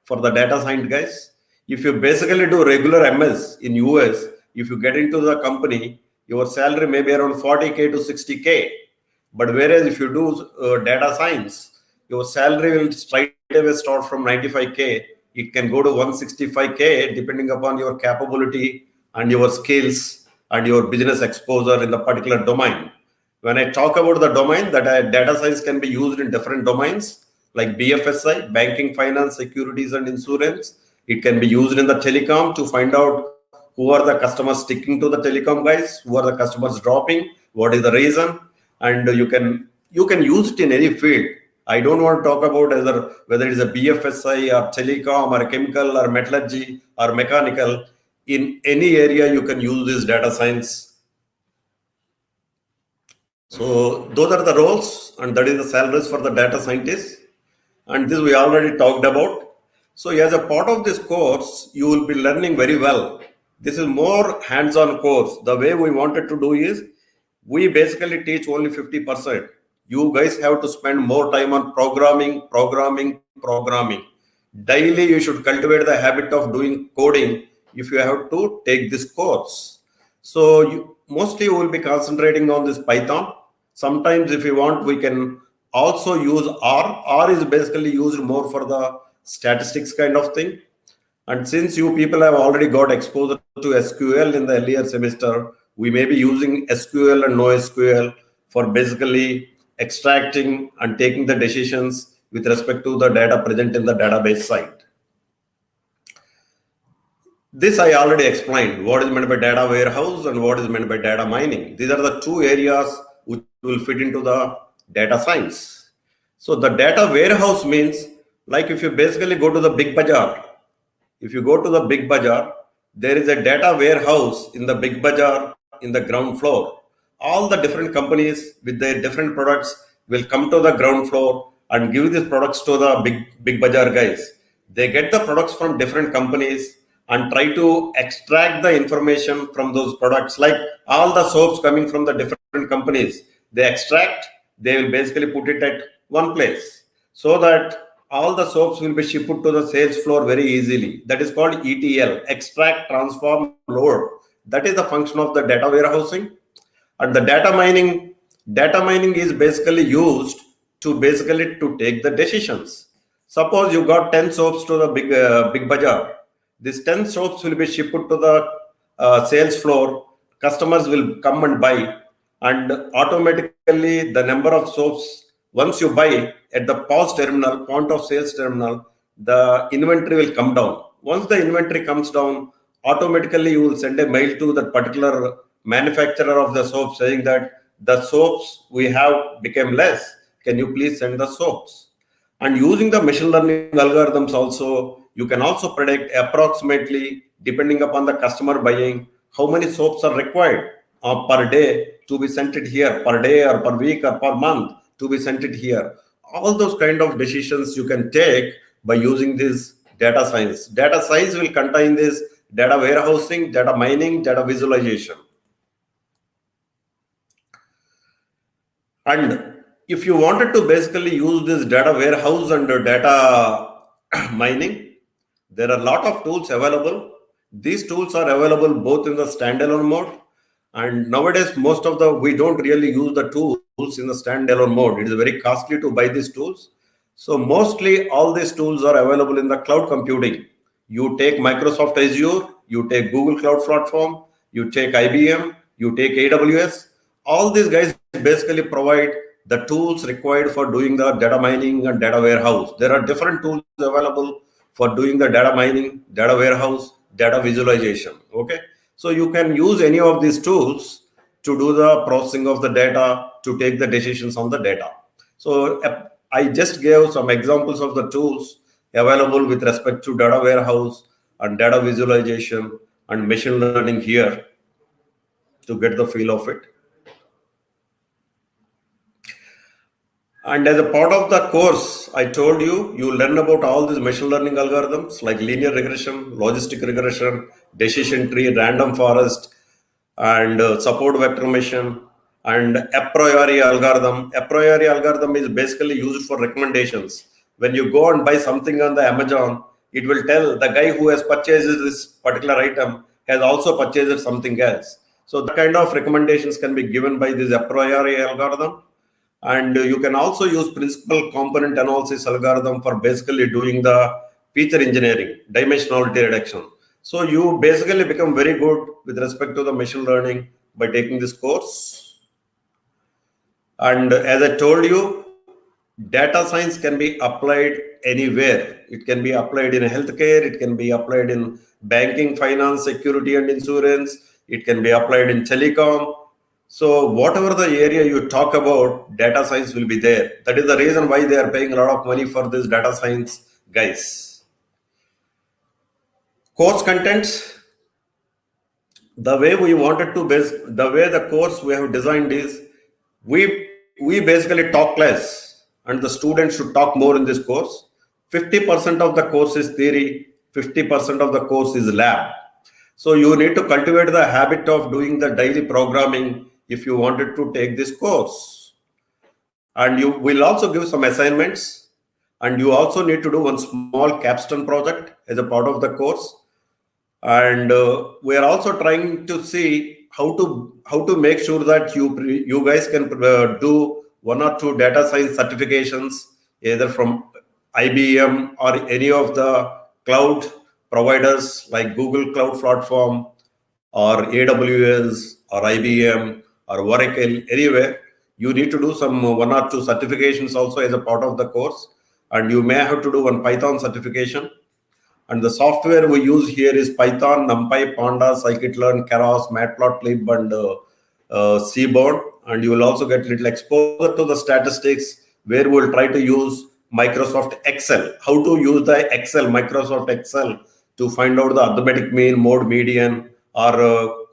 for the data science guys. If you basically do regular MS in US, if you get into the company, your salary may be around 40K to 60K. But whereas if you do data science, your salary will straight away start from 95K. It can go to 165K depending upon your capability and your skills and your business exposure in the particular domain. When I talk about the domain, that data science can be used in different domains like BFSI, banking, finance, securities, and insurance. It can be used in the telecom to find out who are the customers sticking to the telecom guys, who are the customers dropping, what is the reason, and you can use it in any field. I don't want to talk about whether it is a BFSI or telecom or chemical or metallurgy or mechanical. In any area, you can use this data science. So those are the roles, and that is the salaries for the data scientists. And this we already talked about. So as a part of this course, you will be learning very well. This is more hands-on course. The way we wanted to do is, we basically teach only 50%. You guys have to spend more time on programming. Daily, you should cultivate the habit of doing coding if you have to take this course. So mostly you will be concentrating on this Python. Sometimes if you want, we can also use R. R is basically used more for the statistics kind of thing. And since you people have already got exposure to SQL in the earlier semester, we may be using SQL and NoSQL for basically extracting and taking the decisions with respect to the data present in the database site. This I already explained, what is meant by data warehouse and what is meant by data mining. These are the two areas which will fit into the data science. So the data warehouse means, like if you basically go to the big bazaar, there is a data warehouse in the big bazaar in the ground floor. All the different companies with their different products will come to the ground floor and give these products to the big bazaar guys. They get the products from different companies and try to extract the information from those products, like all the soaps coming from the different companies. They extract, they will basically put it at one place so that all the soaps will be shipped to the sales floor very easily. That is called ETL, extract, transform, load. That is the function of the data warehousing. And the data mining is basically used to take the decisions. Suppose you got 10 soaps to the big bazaar. These 10 soaps will be shipped to the sales floor. Customers will come and buy, and automatically the number of soaps, once you buy at the POS terminal, point of sales terminal, the inventory will come down. Once the inventory comes down, automatically you will send a mail to that particular manufacturer of the soap saying that the soaps we have became less. Can you please send the soaps? And using the machine learning algorithms also, you can also predict approximately, depending upon the customer buying, how many soaps are required per day to be sent it here, per day or per week or per month to be sent it here. All those kind of decisions you can take by using this data science. Data science will contain this data warehousing, data mining, data visualization. And if you wanted to basically use this data warehouse and data mining, there are a lot of tools available. These tools are available both in the standalone mode, and nowadays we don't really use the tools in the standalone mode. It is very costly to buy these tools. So mostly all these tools are available in the cloud computing. You take Microsoft Azure, you take Google Cloud Platform, you take IBM, you take AWS. All these guys basically provide the tools required for doing the data mining and data warehouse. There are different tools available for doing the data mining, data warehouse, data visualization. Okay, so you can use any of these tools to do the processing of the data, to take the decisions on the data. So I just gave some examples of the tools available with respect to data warehouse and data visualization and machine learning here to get the feel of it. And as a part of the course, I told you, you learn about all these machine learning algorithms like linear regression, logistic regression, decision tree, random forest, and support vector machine, and a priori algorithm. A priori algorithm is basically used for recommendations. When you go and buy something on the Amazon, it will tell the guy who has purchased this particular item has also purchased something else. So the kind of recommendations can be given by this a priori algorithm. And you can also use principal component analysis algorithm for basically doing the feature engineering, dimensionality reduction. So you basically become very good with respect to the machine learning by taking this course. And as I told you, data science can be applied anywhere. It can be applied in healthcare, it can be applied in banking, finance, security and insurance, it can be applied in telecom. So whatever the area you talk about, data science will be there. That is the reason why they are paying a lot of money for this data science guys. Course contents, the way we wanted to the way the course we have designed is, we basically talk less and the students should talk more in this course. 50% of the course is theory, 50% of the course is lab. So you need to cultivate the habit of doing the daily programming if you wanted to take this course. And you will also give some assignments, and you also need to do one small capstone project as a part of the course. And we are also trying to see how to make sure that you guys can do 1 or 2 data science certifications, either from IBM or any of the cloud providers like Google Cloud Platform or AWS or IBM or Oracle, anywhere. You need to do some 1 or 2 certifications also as a part of the course, and you may have to do one Python certification. And the software we use here is Python, NumPy, Pandas, Scikit-learn, Keras, Matplotlib, and Seaborn. And you will also get little exposure to the statistics, where we'll try to use Microsoft Excel. How to use the Microsoft Excel to find out the arithmetic mean, mode, median, or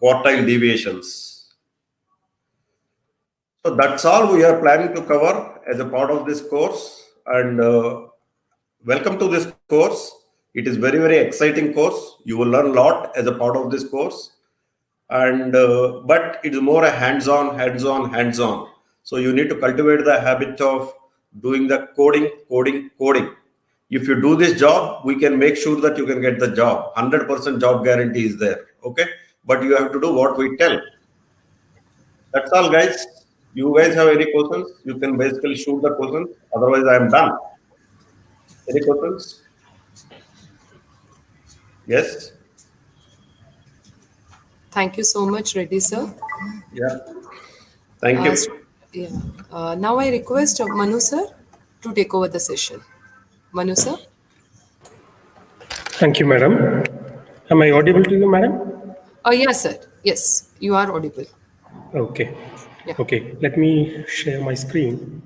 quartile deviations. So that's all we are planning to cover as a part of this course. And welcome to this course. It is very, very exciting course. You will learn a lot as a part of this course. And but it is more a hands-on. So you need to cultivate the habit of doing the coding. If you do this job, we can make sure that you can get the job. 100% job guarantee is there. Okay, but you have to do what we tell. That's all, guys. You guys have any questions? You can basically shoot the questions. Otherwise, I am done. Any questions? Yes. Thank you so much, Reddy sir. Yeah. Thank you. Now I request Manu sir to take over the session. Manu sir. Thank you, madam. Am I audible to you, madam? Yes, sir. Yes, you are audible. Okay. Yeah. Okay. Let me share my screen.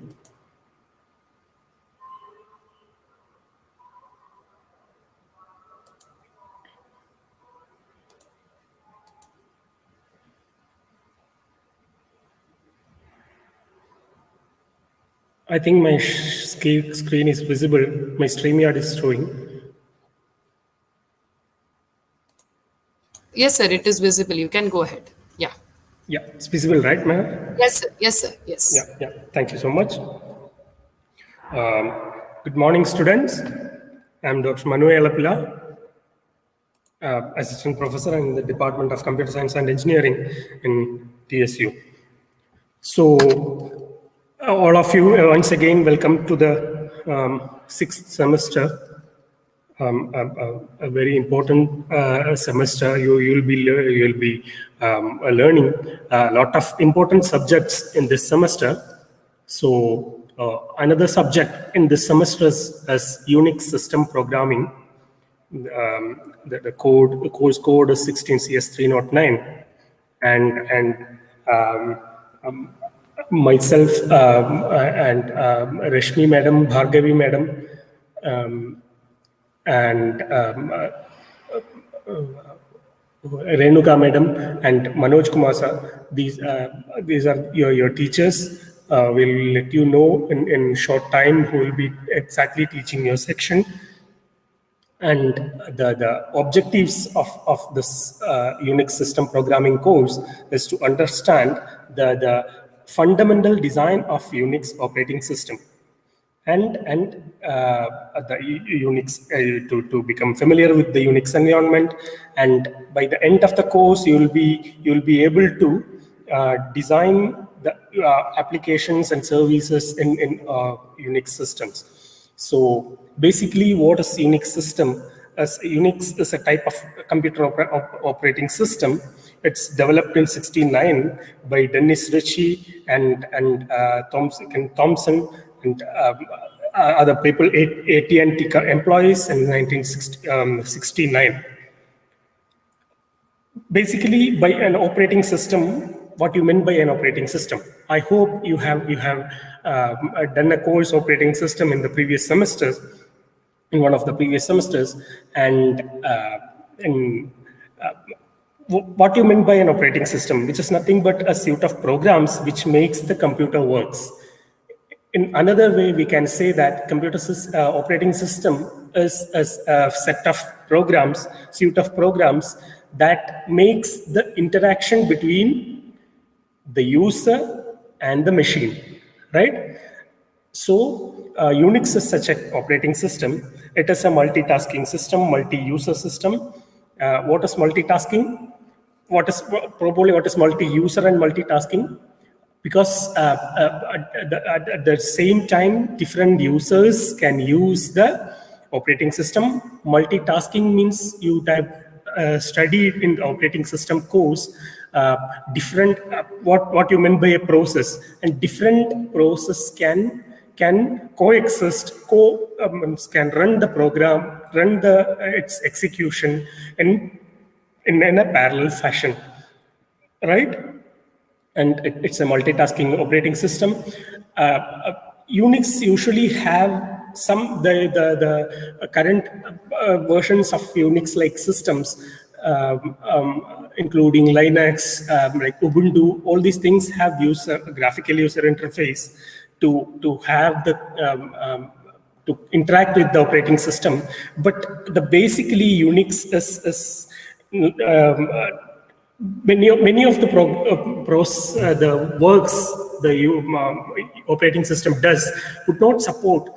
I think my screen is visible. My StreamYard is showing. Yes, sir. It is visible. You can go ahead. Yeah. Yeah, it's visible, right, ma'am? Yes, sir. Yes, sir. Yes. Yeah. Thank you so much. Good morning, students. I'm Dr. Manu Elapilla, Assistant Professor in the Department of Computer Science and Engineering in TSU. So, all of you, once again, welcome to the 6th semester. A very important semester. You'll be learning a lot of important subjects in this semester. So another subject in this semester is Unix system programming. The course code is 16 CS309, and myself and Rashmi madam, Bhargavi madam, and Renuka Madam and Manoj Kumar sir. These are your teachers. We'll let you know in short time who will be exactly teaching your section. And the objectives of this Unix system programming course is to understand the fundamental design of Unix operating system, and the Unix to become familiar with the Unix environment. And by the end of the course, you'll be able to design the applications and services in Unix systems. So basically, what is Unix system? As Unix is a type of computer operating system. It's developed in '69 by Dennis Ritchie and Thompson and other people, AT&T employees in 1969. Basically, by an operating system, what you meant by an operating system. I hope you have done a course operating system in the previous semesters, in one of the previous semesters, and what you meant by an operating system, which is nothing but a suite of programs which makes the computer works. In another way, we can say that operating system is a set of programs, suite of programs that makes the interaction between the user and the machine, right? So Unix is such an operating system. It is a multitasking system, multi-user system. What is multitasking? What is multi-user and multitasking? Because at the same time, different users can use the operating system. Multitasking means you have studied in the operating system course different what you meant by a process, and different process can coexist, can run the program, run its execution in a parallel fashion, right? And it's a multitasking operating system. Unix usually have the current versions of Unix like systems, including Linux, like Ubuntu. All these things have graphical user interface to have the to interact with the operating system. But basically Unix is many of the the works the operating system does would not support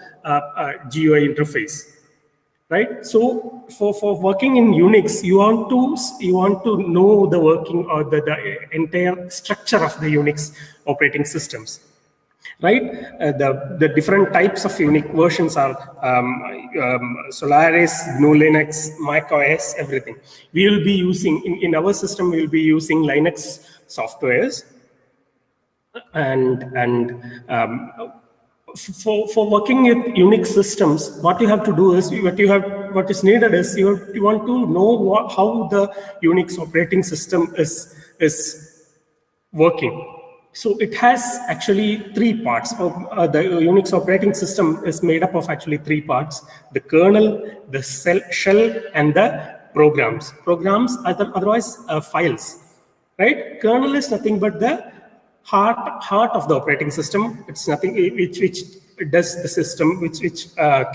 GUI interface, right? So for working in Unix, you want to know the working or the entire structure of the Unix operating systems, right? The different types of Unix versions are Solaris, GNU Linux, Mac OS, everything. We will be using, in our system, we will be using Linux softwares. And for working with Unix systems, what you have to do is, what is needed is, you want to know how the Unix operating system is working. So it has actually three parts. The Unix operating system is made up of actually three parts: the kernel, the shell, and the programs. Programs are otherwise files, right? Kernel is nothing but the heart of the operating system. It's nothing which does the system, which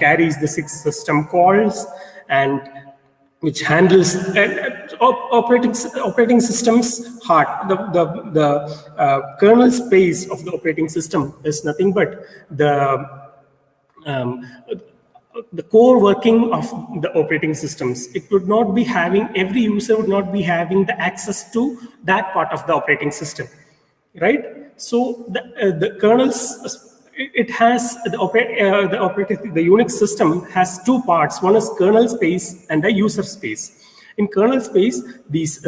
carries the 6 system calls, and which handles operating system's heart. The kernel space of the operating system is nothing but the core working of the operating systems. It would not be having, every user would not be having the access to that part of the operating system, right? So the kernels, it has the Unix system has two parts. One is kernel space and the user space. In kernel space, these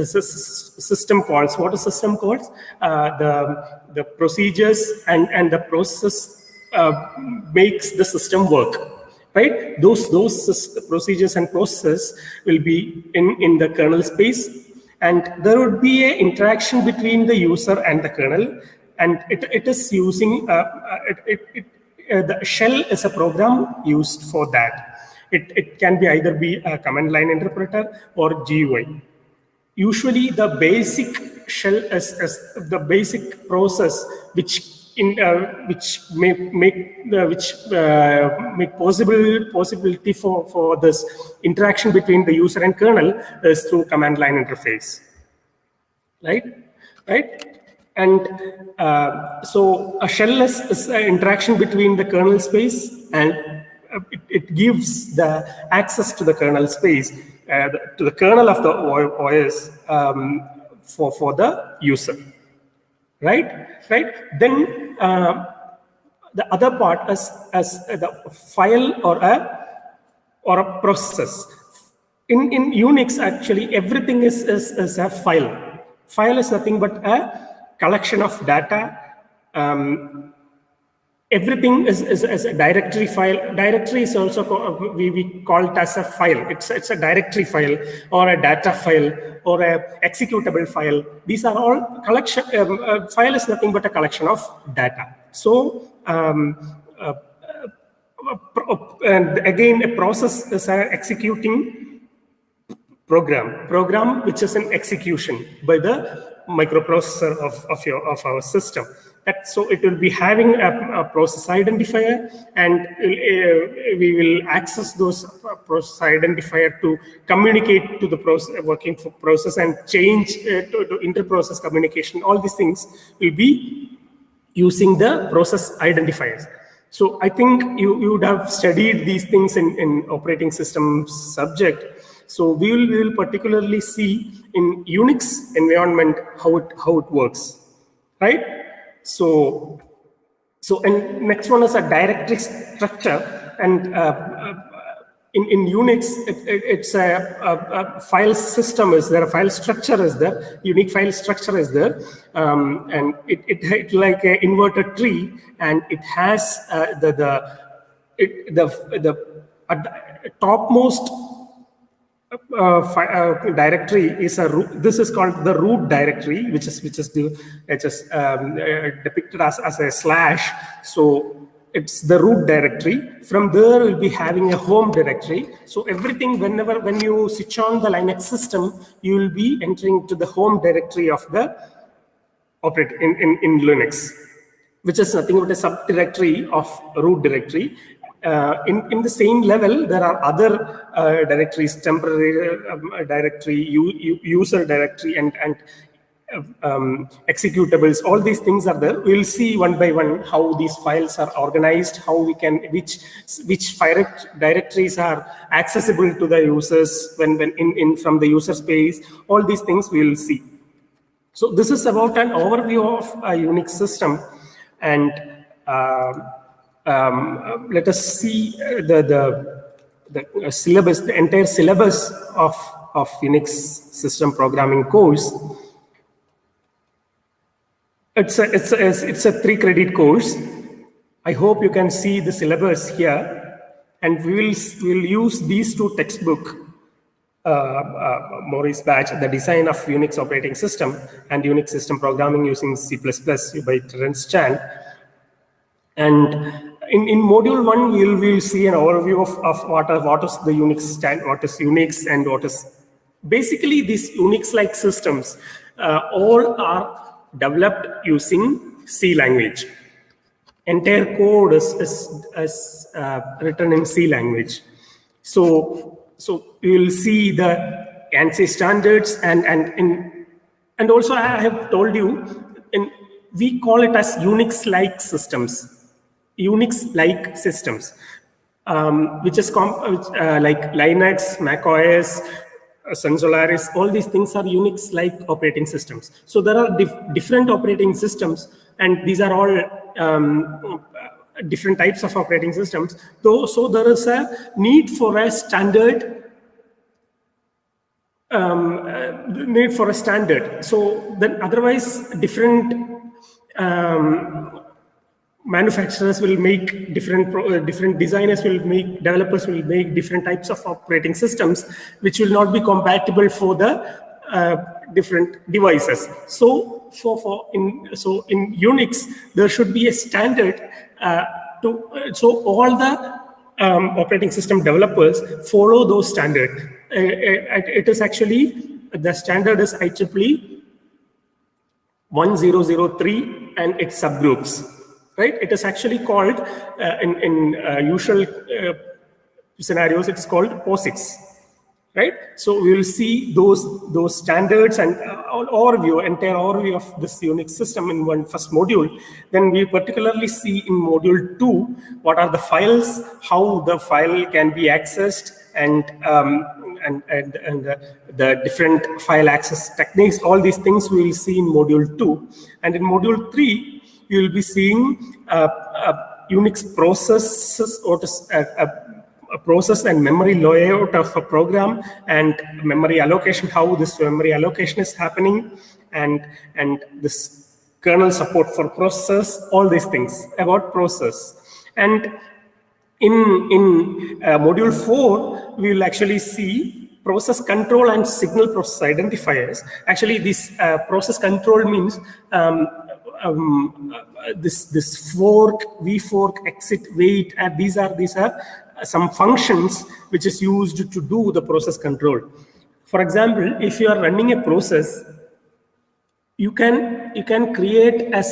system calls. What is system calls? The procedures and the process makes the system work, right? Those procedures and processes will be in the kernel space, and there would be an interaction between the user and the kernel. And it is using the shell is a program used for that. It can be either be a command line interpreter or GUI. Usually the basic shell is the basic process which make possibility for this interaction between the user and kernel is through command line interface, right? And so a shell is an interaction between the kernel space, and it gives the access to the kernel space, to the kernel of the OS for the user, right? Then the other part is as the file or a process. In Unix, actually, everything is a file. File is nothing but a collection of data. Everything is a directory file. Directory is also we call it as a file. It's a directory file or a data file or a executable file. These are all collection. File is nothing but a collection of data. So and again, a process is an executing program which is an execution by the microprocessor of our system. So it will be having a process identifier, and we will access those process identifier to communicate to the working process and change to inter-process communication. All these things will be using the process identifiers. So I think you would have studied these things in operating system subject. So we will particularly see in Unix environment how it works, right? So and next one is a directory structure, and in Unix it's a file system is there, a file structure is there, unique file structure is there, and it like an inverted tree, and it has the topmost directory is this is called the root directory, which is depicted as a slash. So it's the root directory. From there we'll be having a home directory. So everything, when you switch on the Linux system, you will be entering to the home directory of the in Linux, which is nothing but a subdirectory of root directory. In the same level, there are other directories, temporary directory, user directory, and executables. All these things are there. We'll see one by one how these files are organized, how we can, which file directories are accessible to the users when in from the user space. All these things we'll see. So this is about an overview of a Unix system, and let us see the syllabus, the entire syllabus of Unix system programming course. It's a 3-credit course. I hope you can see the syllabus here, and we'll use these two textbooks. Maurice Batch, The Design of Unix Operating System, and Unix System Programming Using C++ by Terence Chan. And in module 1, we'll see an overview of what is the Unix what is Unix, and what is basically these Unix-like systems. All are developed using C language. Entire code is written in C language. So you will see the ANSI standards, and also I have told you, we call it as Unix-like systems. Unix-like systems, which is like Linux, Mac OS, Sun Solaris. All these things are Unix-like operating systems. So there are different operating systems, and these are all different types of operating systems. So there is a need for a standard. So then otherwise different manufacturers will make different designers will make, developers will make different types of operating systems which will not be compatible for the different devices. So in Unix there should be a standard so all the operating system developers follow those standards. It is actually, the standard is IEEE 1003 and its subgroups, right? It is actually called, in usual scenarios, it's called POSIX, right? So we will see those standards and entire overview of this Unix system in one first module. Then we particularly see in module 2 what are the files, how the file can be accessed, and the different file access techniques. All these things we will see in module 2. And in module 3, you will be seeing Unix processes, or a process and memory layout of a program, and memory allocation, how this memory allocation is happening, and this kernel support for process, all these things about process. And in module 4, we will actually see process control and signal process identifiers. Actually, this process control means this fork, vfork, exit, wait, and these are some functions which is used to do the process control. For example, if you are running a process, you can create a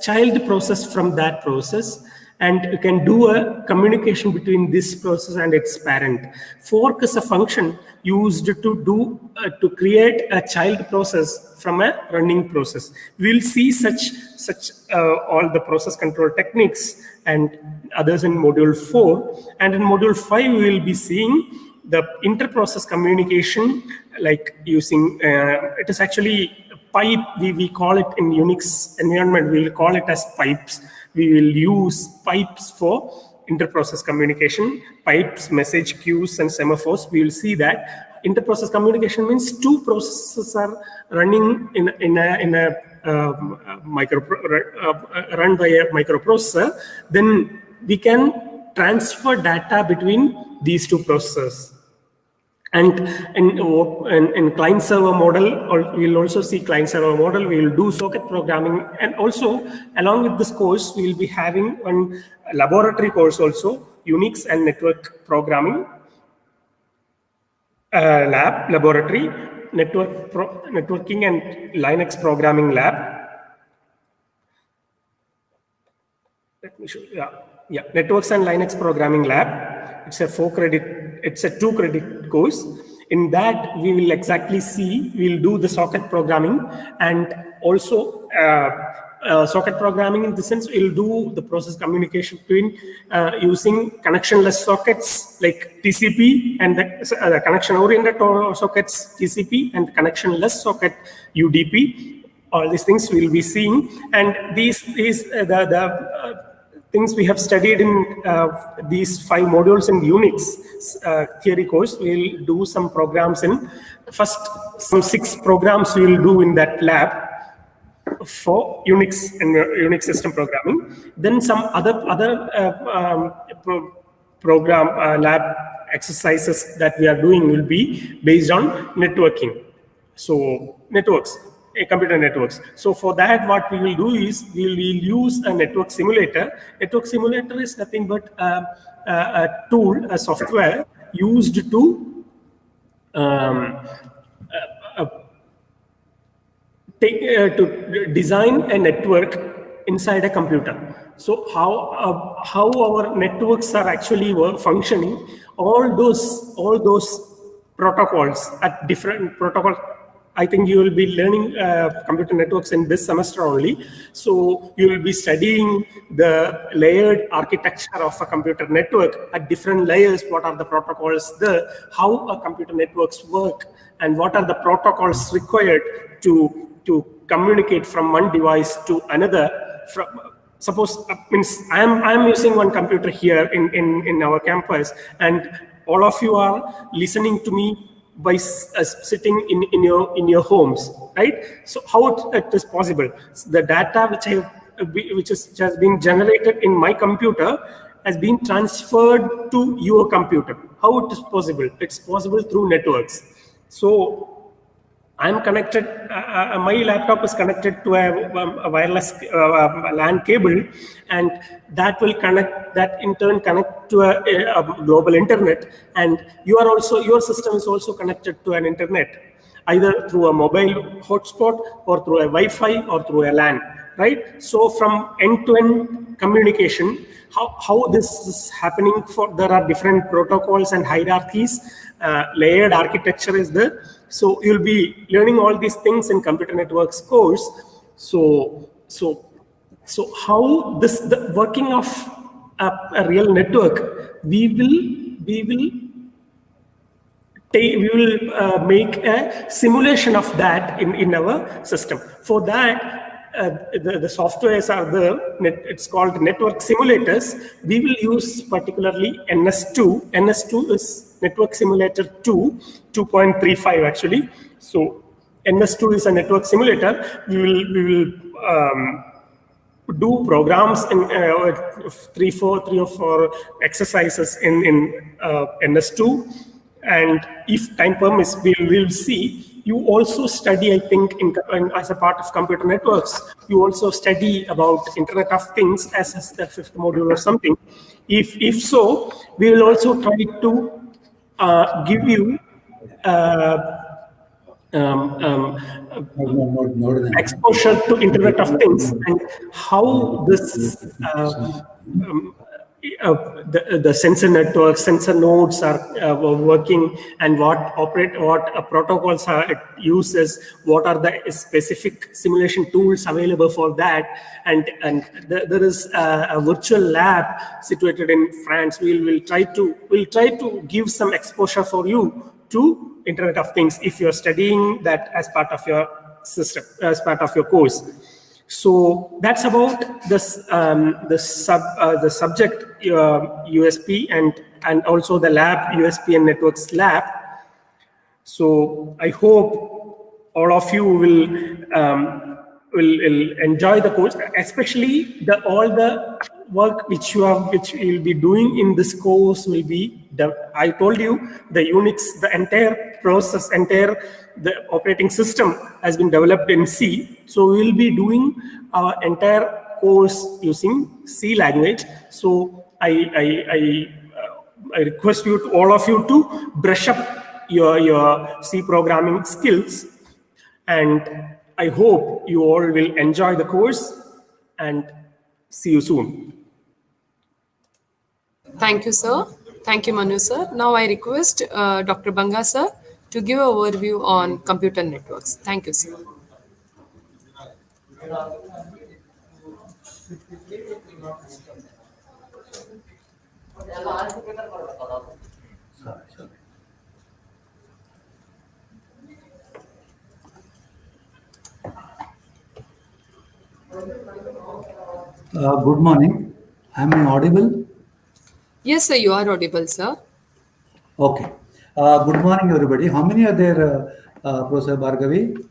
child process from that process, and you can do a communication between this process and its parent. Fork is a function used to create a child process from a running process. We'll see such all the process control techniques and others in module 4. And in module 5, we will be seeing the inter-process communication, like using, it is actually pipe, we call it in Unix environment, we will call it as pipes. We will use pipes for inter-process communication, pipes, message queues, and semaphores. We will see that inter-process communication means two processes are running in a run by a microprocessor. Then we can transfer data between these two processes. And in client server model, or we'll also see client server model, we will do socket programming. And also, along with this course, we will be having one laboratory course also, Unix and network programming laboratory, networking and Linux programming lab. Let me show you. Yeah, networks and Linux programming lab. It's a 2-credit course. In that, we will exactly see, we'll do the socket programming, and also socket programming in the sense we'll do the process communication between using connectionless sockets like TCP, and the connection-oriented sockets TCP, and connectionless socket UDP. All these things we'll be seeing, and these things we have studied in these 5 modules in Unix theory course. We'll do some programs in some 6 programs we will do in that lab for Unix and Unix system programming. Then some other program lab exercises that we are doing will be based on networking. So networks. Computer networks. So for that, what we will do is we will use a network simulator. Network simulator is nothing but a tool, a software used to design a network inside a computer. So how our networks are actually functioning, all those protocols at different protocols. I think you will be learning computer networks in this semester only. So you will be studying the layered architecture of a computer network at different layers. What are the protocols there? How computer networks work, and what are the protocols required to communicate from one device to another. Suppose I'm using one computer here in our campus, and all of you are listening to me by sitting in your homes, right? So how it is possible? The data which has been generated in my computer has been transferred to your computer. How it is possible? It's possible through networks. So I'm connected, my laptop is connected to a wireless LAN cable, and that will connect, that in turn connect to a global internet, and your system is also connected to an internet, either through a mobile hotspot or through a Wi-Fi or through a LAN, right? So from end-to-end communication, how this is happening, there are different protocols and hierarchies, layered architecture is there. So you'll be learning all these things in computer networks course. So how the working of a real network, we will make a simulation of that in our system. For that, the softwares are there. It's called network simulators. We will use particularly NS2. NS2 is Network Simulator 2.35 actually. So NS2 is a network simulator. We will do programs in three or four exercises in NS2, and if time permits, we will see. You also study, I think, as a part of computer networks, you also study about Internet of Things as the 5th module or something. If so, we will also try to give you exposure to Internet of Things and how this the sensor networks, sensor nodes are working, and what protocols it uses, what are the specific simulation tools available for that, and there is a virtual lab situated in France. We'll try to give some exposure for you to Internet of Things if you're studying that as part of your system, as part of your course. So that's about this the subject USP and also the lab, USP and networks lab. So I hope all of you will enjoy the course, especially all the work which you'll be doing in this course will be I told you the Unix, the entire process, the operating system has been developed in C. So we'll be doing our entire course using C language. So I request all of you to brush up your C programming skills, and I hope you all will enjoy the course, and see you soon. Thank you, sir. Thank you, Manu, sir. Now I request Dr. Banga, sir, to give an overview on computer networks. Thank you, sir. Good morning. Am I audible? Yes, sir, you are audible, sir. Okay. Good morning, everybody. How many are there, Professor Bhargavi?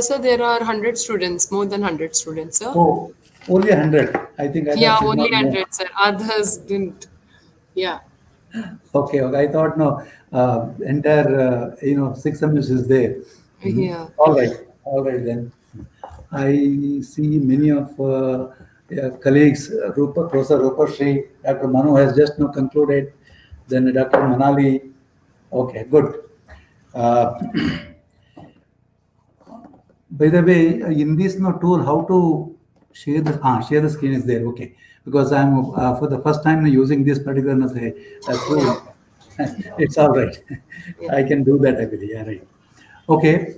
Sir, there are 100 students, more than 100 students, sir. Oh, only 100. I think I Yeah, thought only not more. 100, sir. Others didn't. Yeah. Okay. I thought no. Entire 6 semesters is there. Yeah. All right then. I see many of colleagues, Professor Rupashri, Dr. Manu has just now concluded, then Dr. Manali. Okay, good. By the way, in this tool, how to share the screen is there. Okay, because I'm for the first time using this particular tool. It's all right. I can do that, I believe. Yeah, right. Okay.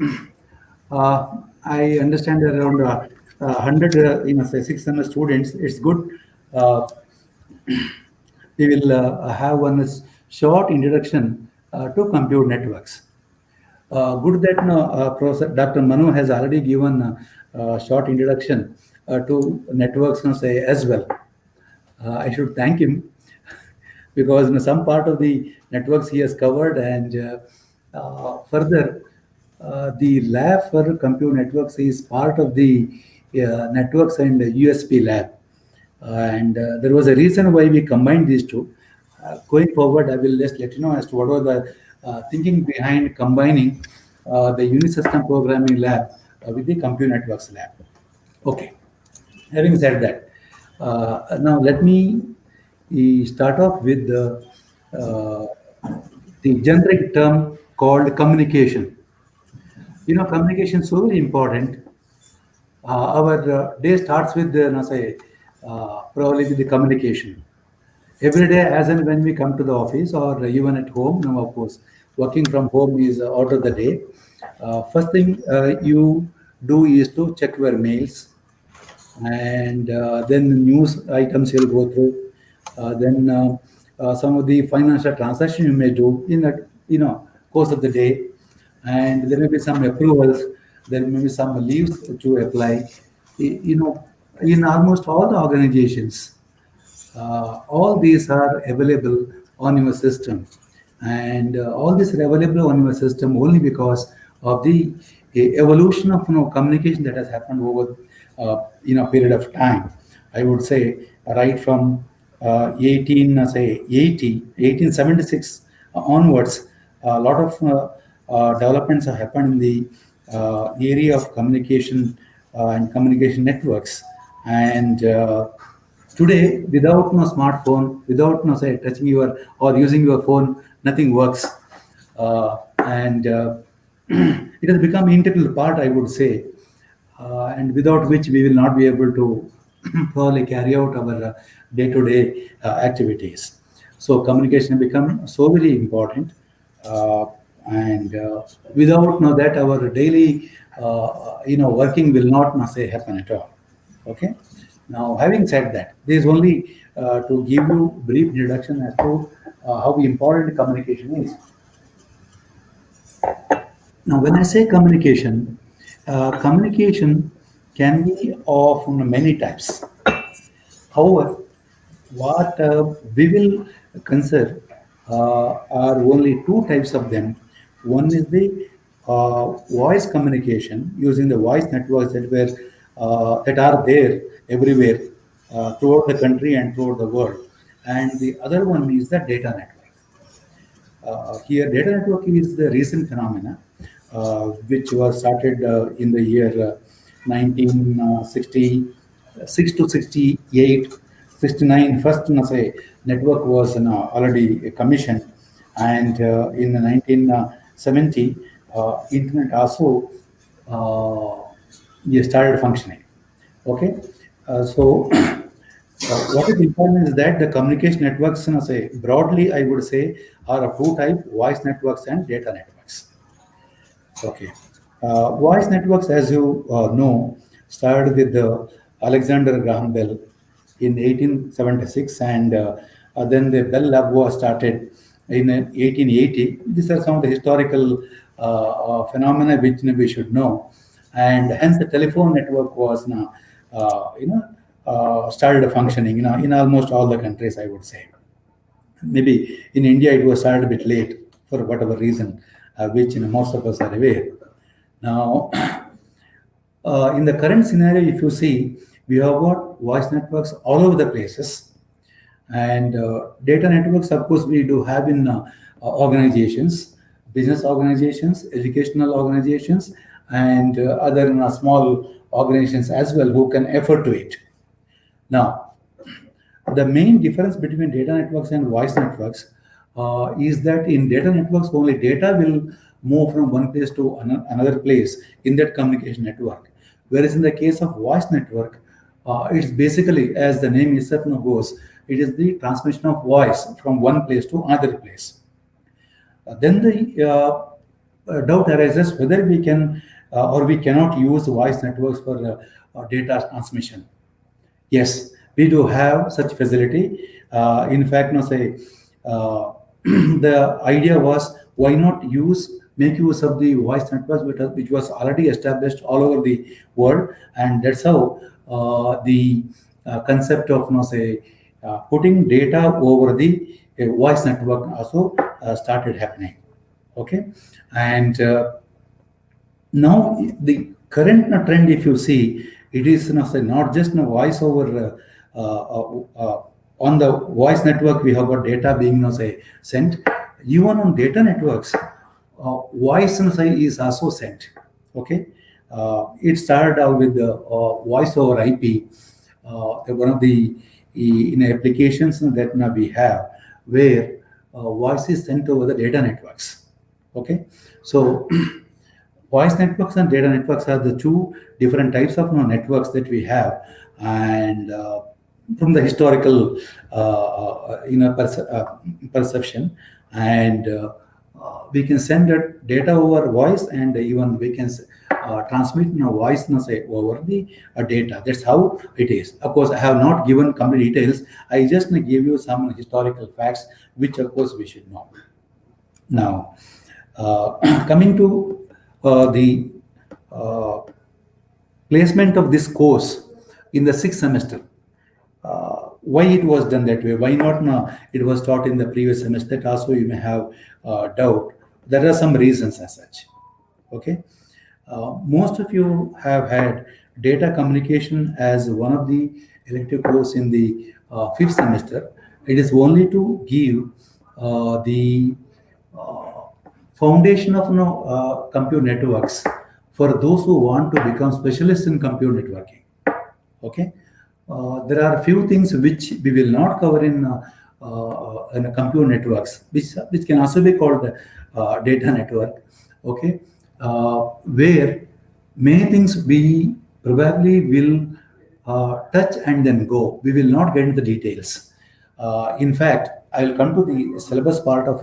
I understand that around 100, say 600 students. It's good. We will have one short introduction to computer networks. Good that Professor Dr. Manu has already given a short introduction to networks as well. I should thank him because some part of the networks he has covered, and further the lab for computer networks is part of the networks and USP lab. And there was a reason why we combined these two. Going forward, I will just let you know as to what was the thinking behind combining the Unix System Programming Lab with the Computer Networks Lab. Okay. Having said that, now let me start off with the generic term called communication. Communication is so very important. Our day starts with, say, probably with the communication. Every day, as and when we come to the office or even at home, now of course, working from home is out of the day. First thing you do is to check your mails, and then news items you'll go through. Then some of the financial transactions you may do in the course of the day, and there may be some approvals, there may be some leaves to apply. In almost all the organizations, all these are available on your system, and all these are available on your system only because of the evolution of communication that has happened over period of time. I would say right from 1876 onwards, a lot of developments have happened in the area of communication and communication networks. And today, without no smartphone, without no say touching your or using your phone, nothing works, and it has become integral part, I would say, and without which we will not be able to probably carry out our day-to-day activities. So communication become so very important, and without that, our daily working will not say happen at all. Okay. Now, having said that, this is only to give you brief introduction as to how important communication is. Now, when I say communication, communication can be of many types. However, what we will consider are only two types of them. One is the voice communication using the voice networks that are there everywhere throughout the country and throughout the world, and the other one is the data network. Here, data network is the recent phenomena, which was started in the year 1966 to 68, 69. First, say, network was already commissioned, and in 1970, internet also started functioning. Okay, so what is important is that the communication networks, say broadly, I would say, are of two types: voice networks and data networks. Okay, voice networks, as you know, started with Alexander Graham Bell in 1876, and then the Bell Lab was started in 1880. These are some of the historical phenomena which we should know, and hence the telephone network was started functioning in almost all the countries, I would say. Maybe in India it was started a bit late for whatever reason, which most of us are aware. Now, in the current scenario, if you see, we have got voice networks all over the places, and data networks, of course, we do have in organizations, business organizations, educational organizations, and other small organizations as well who can afford to it. Now, the main difference between data networks and voice networks is that in data networks, only data will move from one place to another place in that communication network. Whereas in the case of voice network, it's basically, as the name itself goes, it is the transmission of voice from one place to another place. Then the doubt arises whether we can or we cannot use voice networks for data transmission. Yes, we do have such facility. In fact, the idea was, why not make use of the voice networks which was already established all over the world, and that's how the concept of putting data over the voice network also started happening. Okay, and now the current trend, if you see, it is not just voice over on the voice network. We have got data being sent. Even on data networks, voice is also sent. Okay, it started out with the voice over IP. One of the in applications that now we have where voice is sent over the data networks. Okay, so voice networks and data networks are the two different types of networks that we have, and from the historical perception, and we can send that data over voice, and even we can transmit voice say over the data. That's how it is. Of course, I have not given complete details. I just give you some historical facts, which of course we should know. Now, coming to the placement of this course in the 6th semester. Why it was done that way? Why not it was taught in the previous semester? That also you may have doubt. There are some reasons as such. Okay, most of you have had data communication as one of the elective course in the 5th semester. It is only to give the foundation of computer networks for those who want to become specialists in computer networking. Okay, there are a few things which we will not cover in computer networks, which can also be called data network. Okay, where many things we probably will touch and then go. We will not get into the details. In fact, I will come to the syllabus part of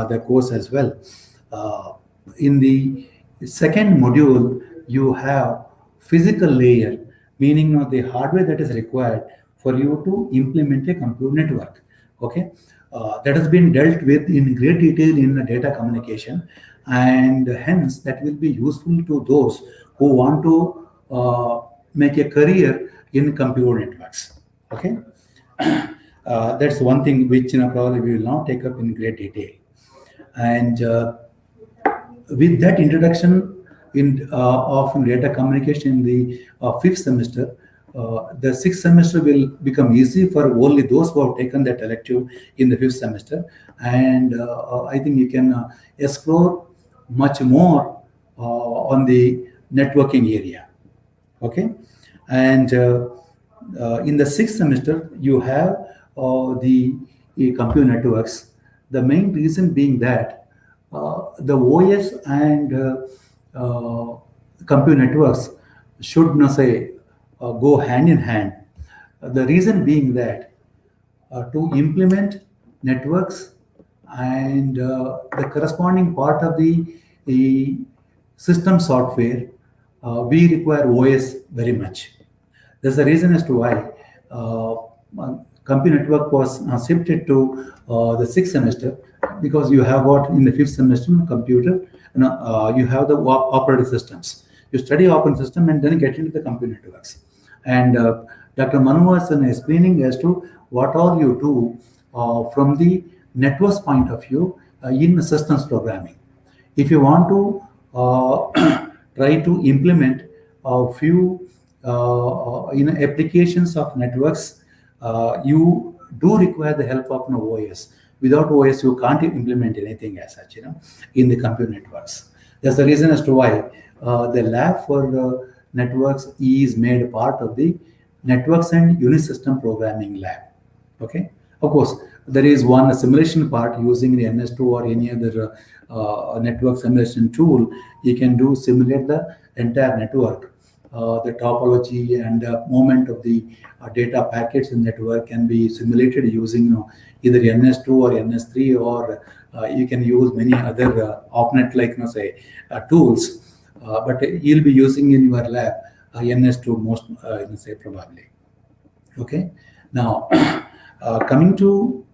the course as well. In the second module, you have physical layer, meaning the hardware that is required for you to implement a computer network. Okay, that has been dealt with in great detail in data communication, and hence that will be useful to those who want to make a career in computer networks. Okay, that's one thing which probably we will not take up in great detail. And with that introduction of data communication in the 5th semester, the 6th semester will become easy for only those who have taken that elective in the 5th semester, and I think you can explore much more on the networking area. Okay, and in the 6th semester you have the computer networks. The main reason being that the OS and computer networks should not say go hand in hand. The reason being that to implement networks and the corresponding part of the system software, we require OS very much. There's a reason as to why computer network was shifted to the 6th semester, because you have got in the 5th semester computer, you have the operating systems. You study operating system and then get into the computer networks. And Dr. Manu was explaining as to what all you do from the networks point of view in systems programming. If you want to try to implement a few applications of networks, you do require the help of OS. Without OS, you can't implement anything as such, in the computer networks. That's the reason as to why the lab for networks is made a part of the networks and Unix system programming lab. Okay, of course, there is one simulation part using the NS2 or any other network simulation tool. You can simulate the entire network. The topology and movement of the data packets in network can be simulated using either NS2 or NS3, or you can use many other OpNet like tools. But you'll be using in your lab NS2 most probably. Okay. Now coming to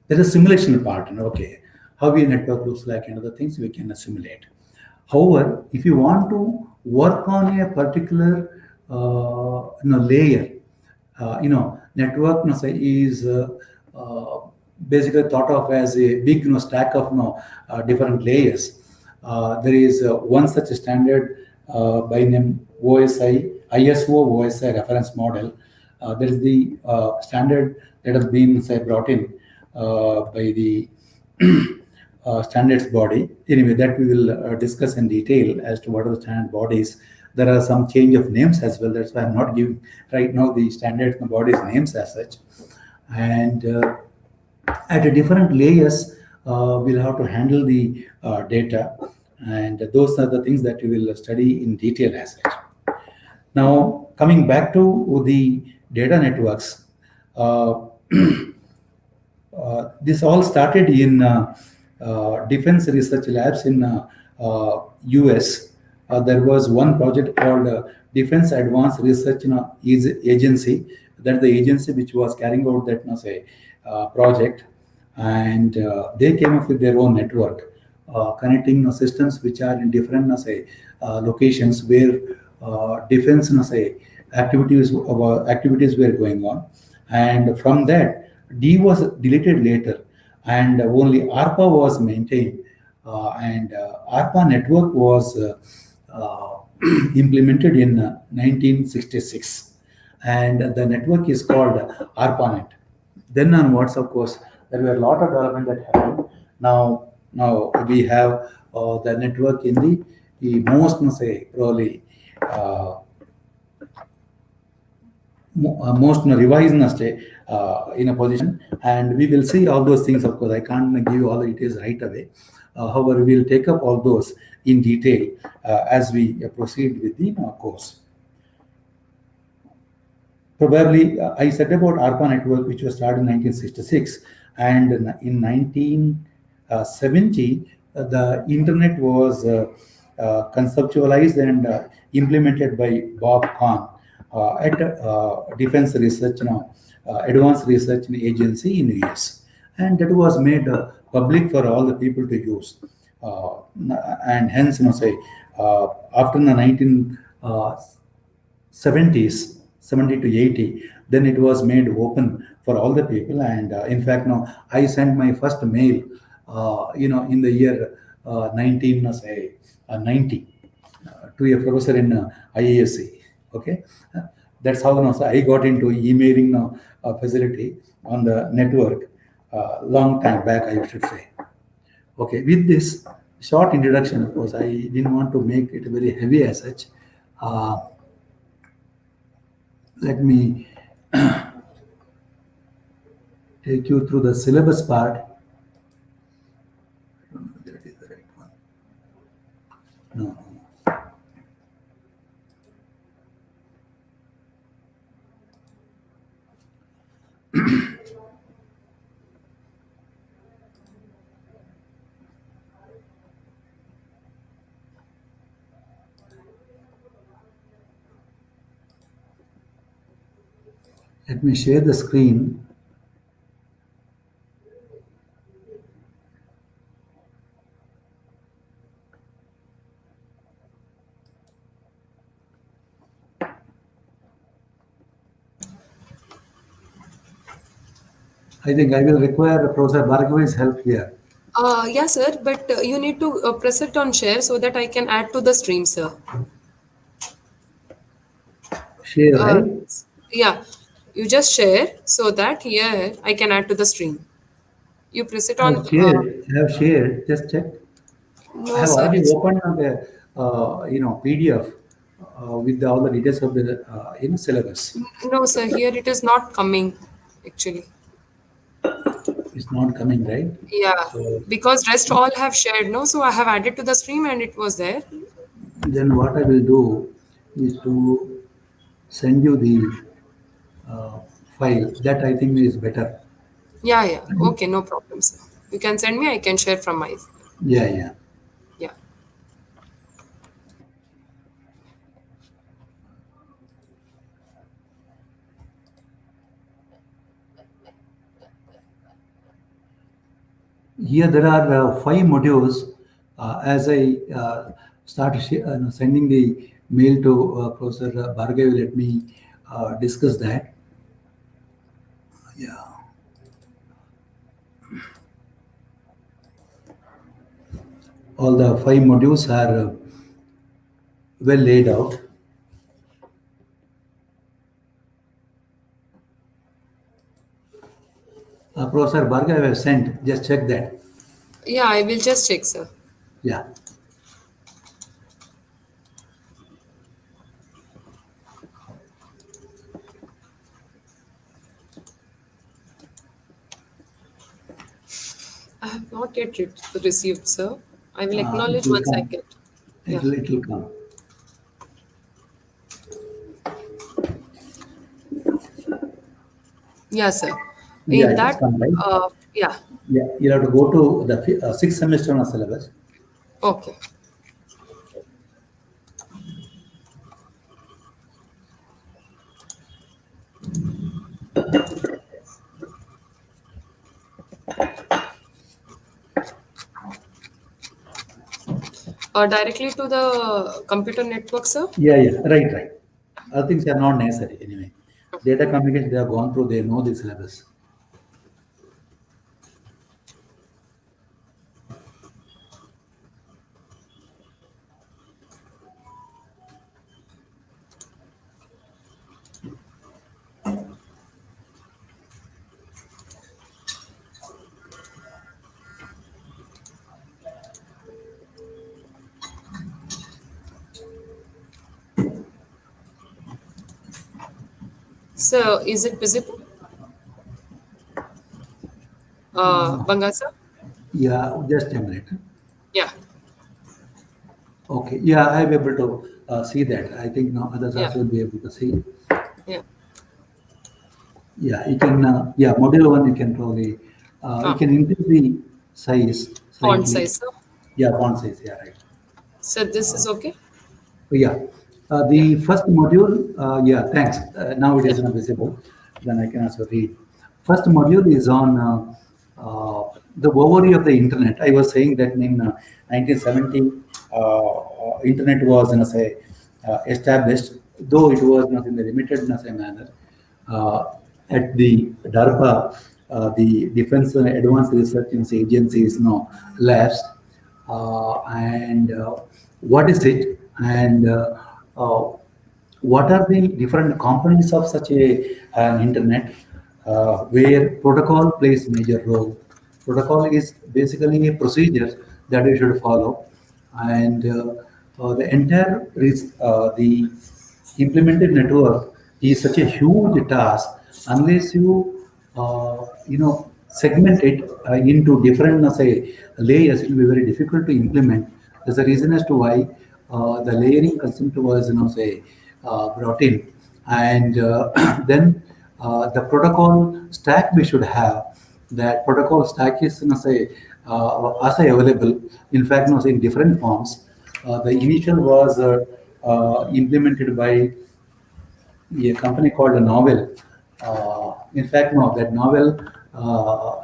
there is simulation part. Okay, how a network looks like and other things we can simulate. However, if you want to work on a particular layer, network is basically thought of as a big stack of different layers. There is one such standard by name OSI, ISO OSI reference model. There is the standard that has been brought in by the standards body. Anyway, that we will discuss in detail as to what are the standard bodies. There are some change of names as well. That's why I'm not giving right now the standards and bodies names as such. And at a different layers, we'll have to handle the data. And those are the things that we will study in detail as such. Now, coming back to the data networks, this all started in defense research labs in US. There was one project called Defense Advanced Research Agency. That's the agency which was carrying out that say, project, and they came up with their own network, connecting systems which are in different say, locations where defense say, activities were going on, and from that D was deleted later, and only ARPA was maintained, and ARPA network was implemented in 1966, and the network is called ARPANET. Then onwards, of course, there were a lot of development that happened. Now we have the network in the most, say, probably most revised in a position, and we will see all those things. Of course, I can't give you all the details right away. However, we will take up all those in detail as we proceed with the course. Probably, I said about ARPA network, which was started in 1966, and in 1970, the internet was conceptualized and implemented by Bob Kahn at Defense Research, Advanced Research Agency in the US, and that was made public for all the people to use, and hence, say, after the 1970s. 70 to 80, then it was made open for all the people. And in fact, now I sent my first mail, in the year 1990 to a professor in IASC. Okay, that's how so I got into emailing facility on the network long time back, I should say. Okay, with this short introduction, of course, I didn't want to make it very heavy as such. Let me take you through the syllabus part. I don't know whether it is the right one. No. Let me share the screen. I think I will require Professor Bhargavi's help here. Yeah, sir, but you need to press it on share so that I can add to the stream, sir. Share, right? Yeah, you just share so that here I can add to the stream. You press it I on. have shared. I have shared. Just check. I No, have sir. already opened the PDF with all the details of the syllabus. No, sir. Here it is not coming, actually. It's not coming, right? Yeah, So because rest all have shared, no? So I have added to the stream and it was there. then what I will do is to send you the file. That I think is better. Yeah, yeah. Okay, no problem, sir. You can send me, I can share from my. Yeah, yeah. Yeah. Here there are 5 modules. As I start sending the mail to Professor Bhargav, let me discuss that. Yeah. All the 5 modules are well laid out. Professor Bhargav has sent, just check that. Yeah, I will just check, sir. Yeah. I have not yet received, sir. I will It acknowledge will once I come. get. Yeah. It will come. Yeah, sir. Yeah, In it has that, come, right? yeah. Yeah, you have to go to the sixth semester on a syllabus. Okay. Directly to the computer network, sir. Yeah, yeah, right, right. Other things are not necessary anyway. Data communication, they have gone through, they know the syllabus. So, is it visible? Banga, sir? Yeah, just a minute. Yeah. Okay, yeah, I'm able to see that. I think now others Yeah. also will be able to see. Yeah. Yeah, you can, yeah, module one, you can probably, you Ah, can increase the size font slightly. size, sir. Yeah, font size, yeah, right. So, this is okay? Yeah, Yeah. the first module, yeah, thanks. Now it Yeah. is visible. Then I can also read. First module is on the overview of the internet. I was saying that in 1970, internet was, say, established, though it was not in the limited, say, manner. Uh, at the DARPA, the Defense Advanced Research Agency's labs, and what is it, and uh, what are the different components of such an internet, where protocol plays major role. Protocol is basically a procedure that you should follow, and the entire the implemented network is such a huge task unless you segment it into different say layers. It will be very difficult to implement. There's a reason as to why the layering concept was say brought in, and then the protocol stack we should have. That protocol stack is say as available, in fact say in different forms. The initial was implemented by a company called a Novel. In fact, no, that Novel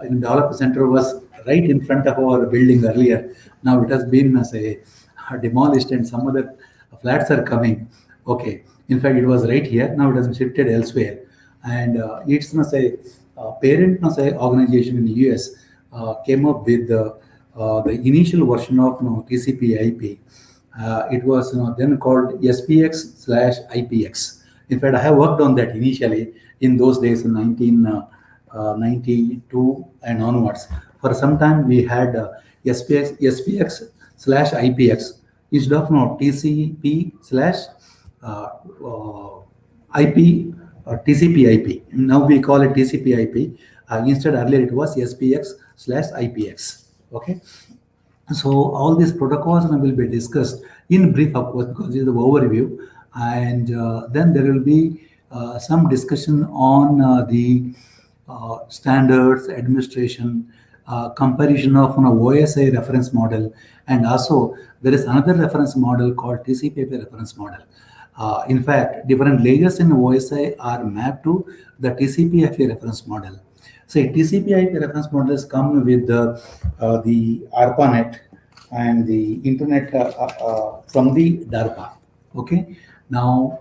in developer center was right in front of our building earlier. Now it has been say demolished and some other flats are coming. Okay, in fact, it was right here. Now it has been shifted elsewhere, and it's say parent say organization in the US came up with the initial version of TCP/IP. It was then called SPX/IPX. In fact, I have worked on that initially in those days in 1992 and onwards. For some time, we had SPX/IPX instead of TCP/IP or TCP/IP. Now we call it TCP/IP. Instead, earlier it was SPX/IPX. Okay. So all these protocols will be discussed in brief, of course, because this is the overview, and then there will be some discussion on the standards, administration, comparison of OSI reference model, and also there is another reference model called TCP/IP reference model. In fact, different layers in OSI are mapped to the TCP/IP reference model. Say TCP/IP reference models come with the ARPANET and the internet from the DARPA. Okay. Now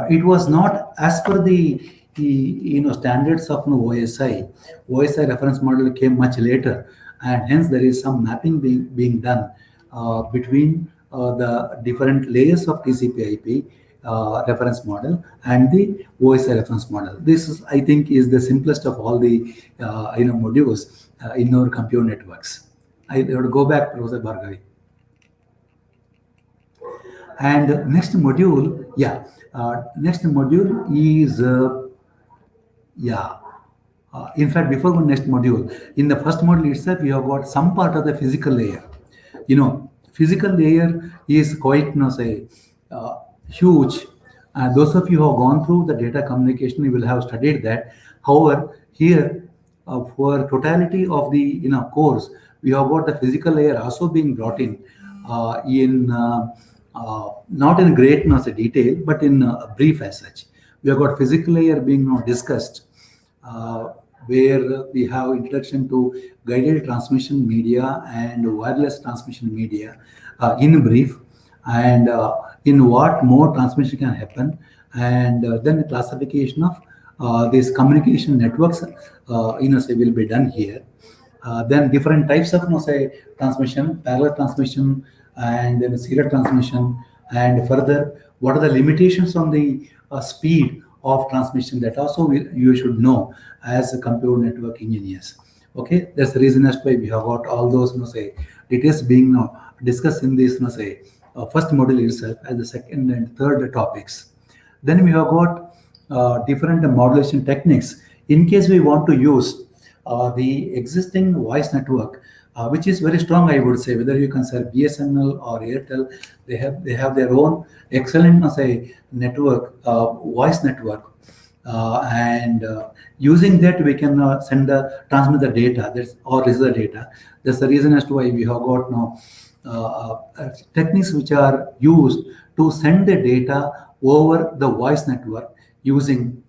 it was not as per the standards of OSI. OSI reference model came much later, and hence there is some mapping being done between the different layers of TCP/IP reference model and the OSI reference model. This is, I think, is the simplest of all the modules in our computer networks. I would go back, Professor Bhargavi. And next module, next module is, in fact, before the next module, in the first module itself, we have got some part of the physical layer. Physical layer is quite, say, huge. Those of you who have gone through the data communication, you will have studied that. However, here, for totality of the course, we have got the physical layer also being brought in not in great say, detail, but in brief as such. We have got physical layer being discussed, where we have introduction to guided transmission media and wireless transmission media in brief, and in what more transmission can happen, and then classification of these communication networks say will be done here. Then different types of say transmission, parallel transmission, and then serial transmission, and further what are the limitations on the speed of transmission, that also you should know as a computer network engineers. Okay, that's the reason as to why we have got all those say details being discussed in this say first module itself as the second and third topics. Then we have got different modulation techniques in case we want to use the existing voice network, which is very strong, I would say. Whether you consider BSNL or Airtel, they have their own excellent say network, voice network, and using that we can transmit the data or receive the data. That's the reason as to why we have got now techniques which are used to send the data over the voice network using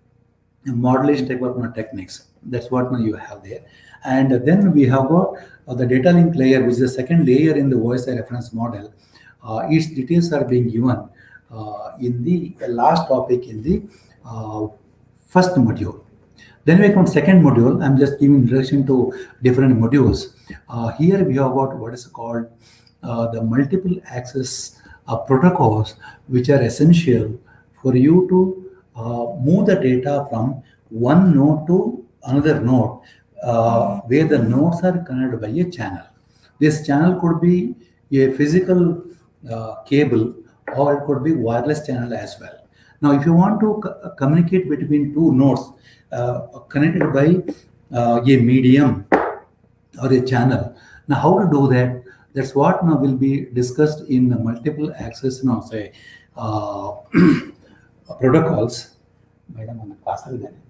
modulation type of techniques. That's what now you have there. And then we have got the data link layer, which is the second layer in the voice reference model. Its details are being given in the last topic in the first module. Then we come to second module. I'm just giving introduction to different modules. Here we have got what is called the multiple access protocols, which are essential for you to move the data from one node to another node, where the nodes are connected by a channel. This channel could be a physical cable, or it could be wireless channel as well. Now, if you want to communicate between two nodes connected by a medium or a channel, now how to do that? That's what now will be discussed in the multiple access say protocols. Madam, on the class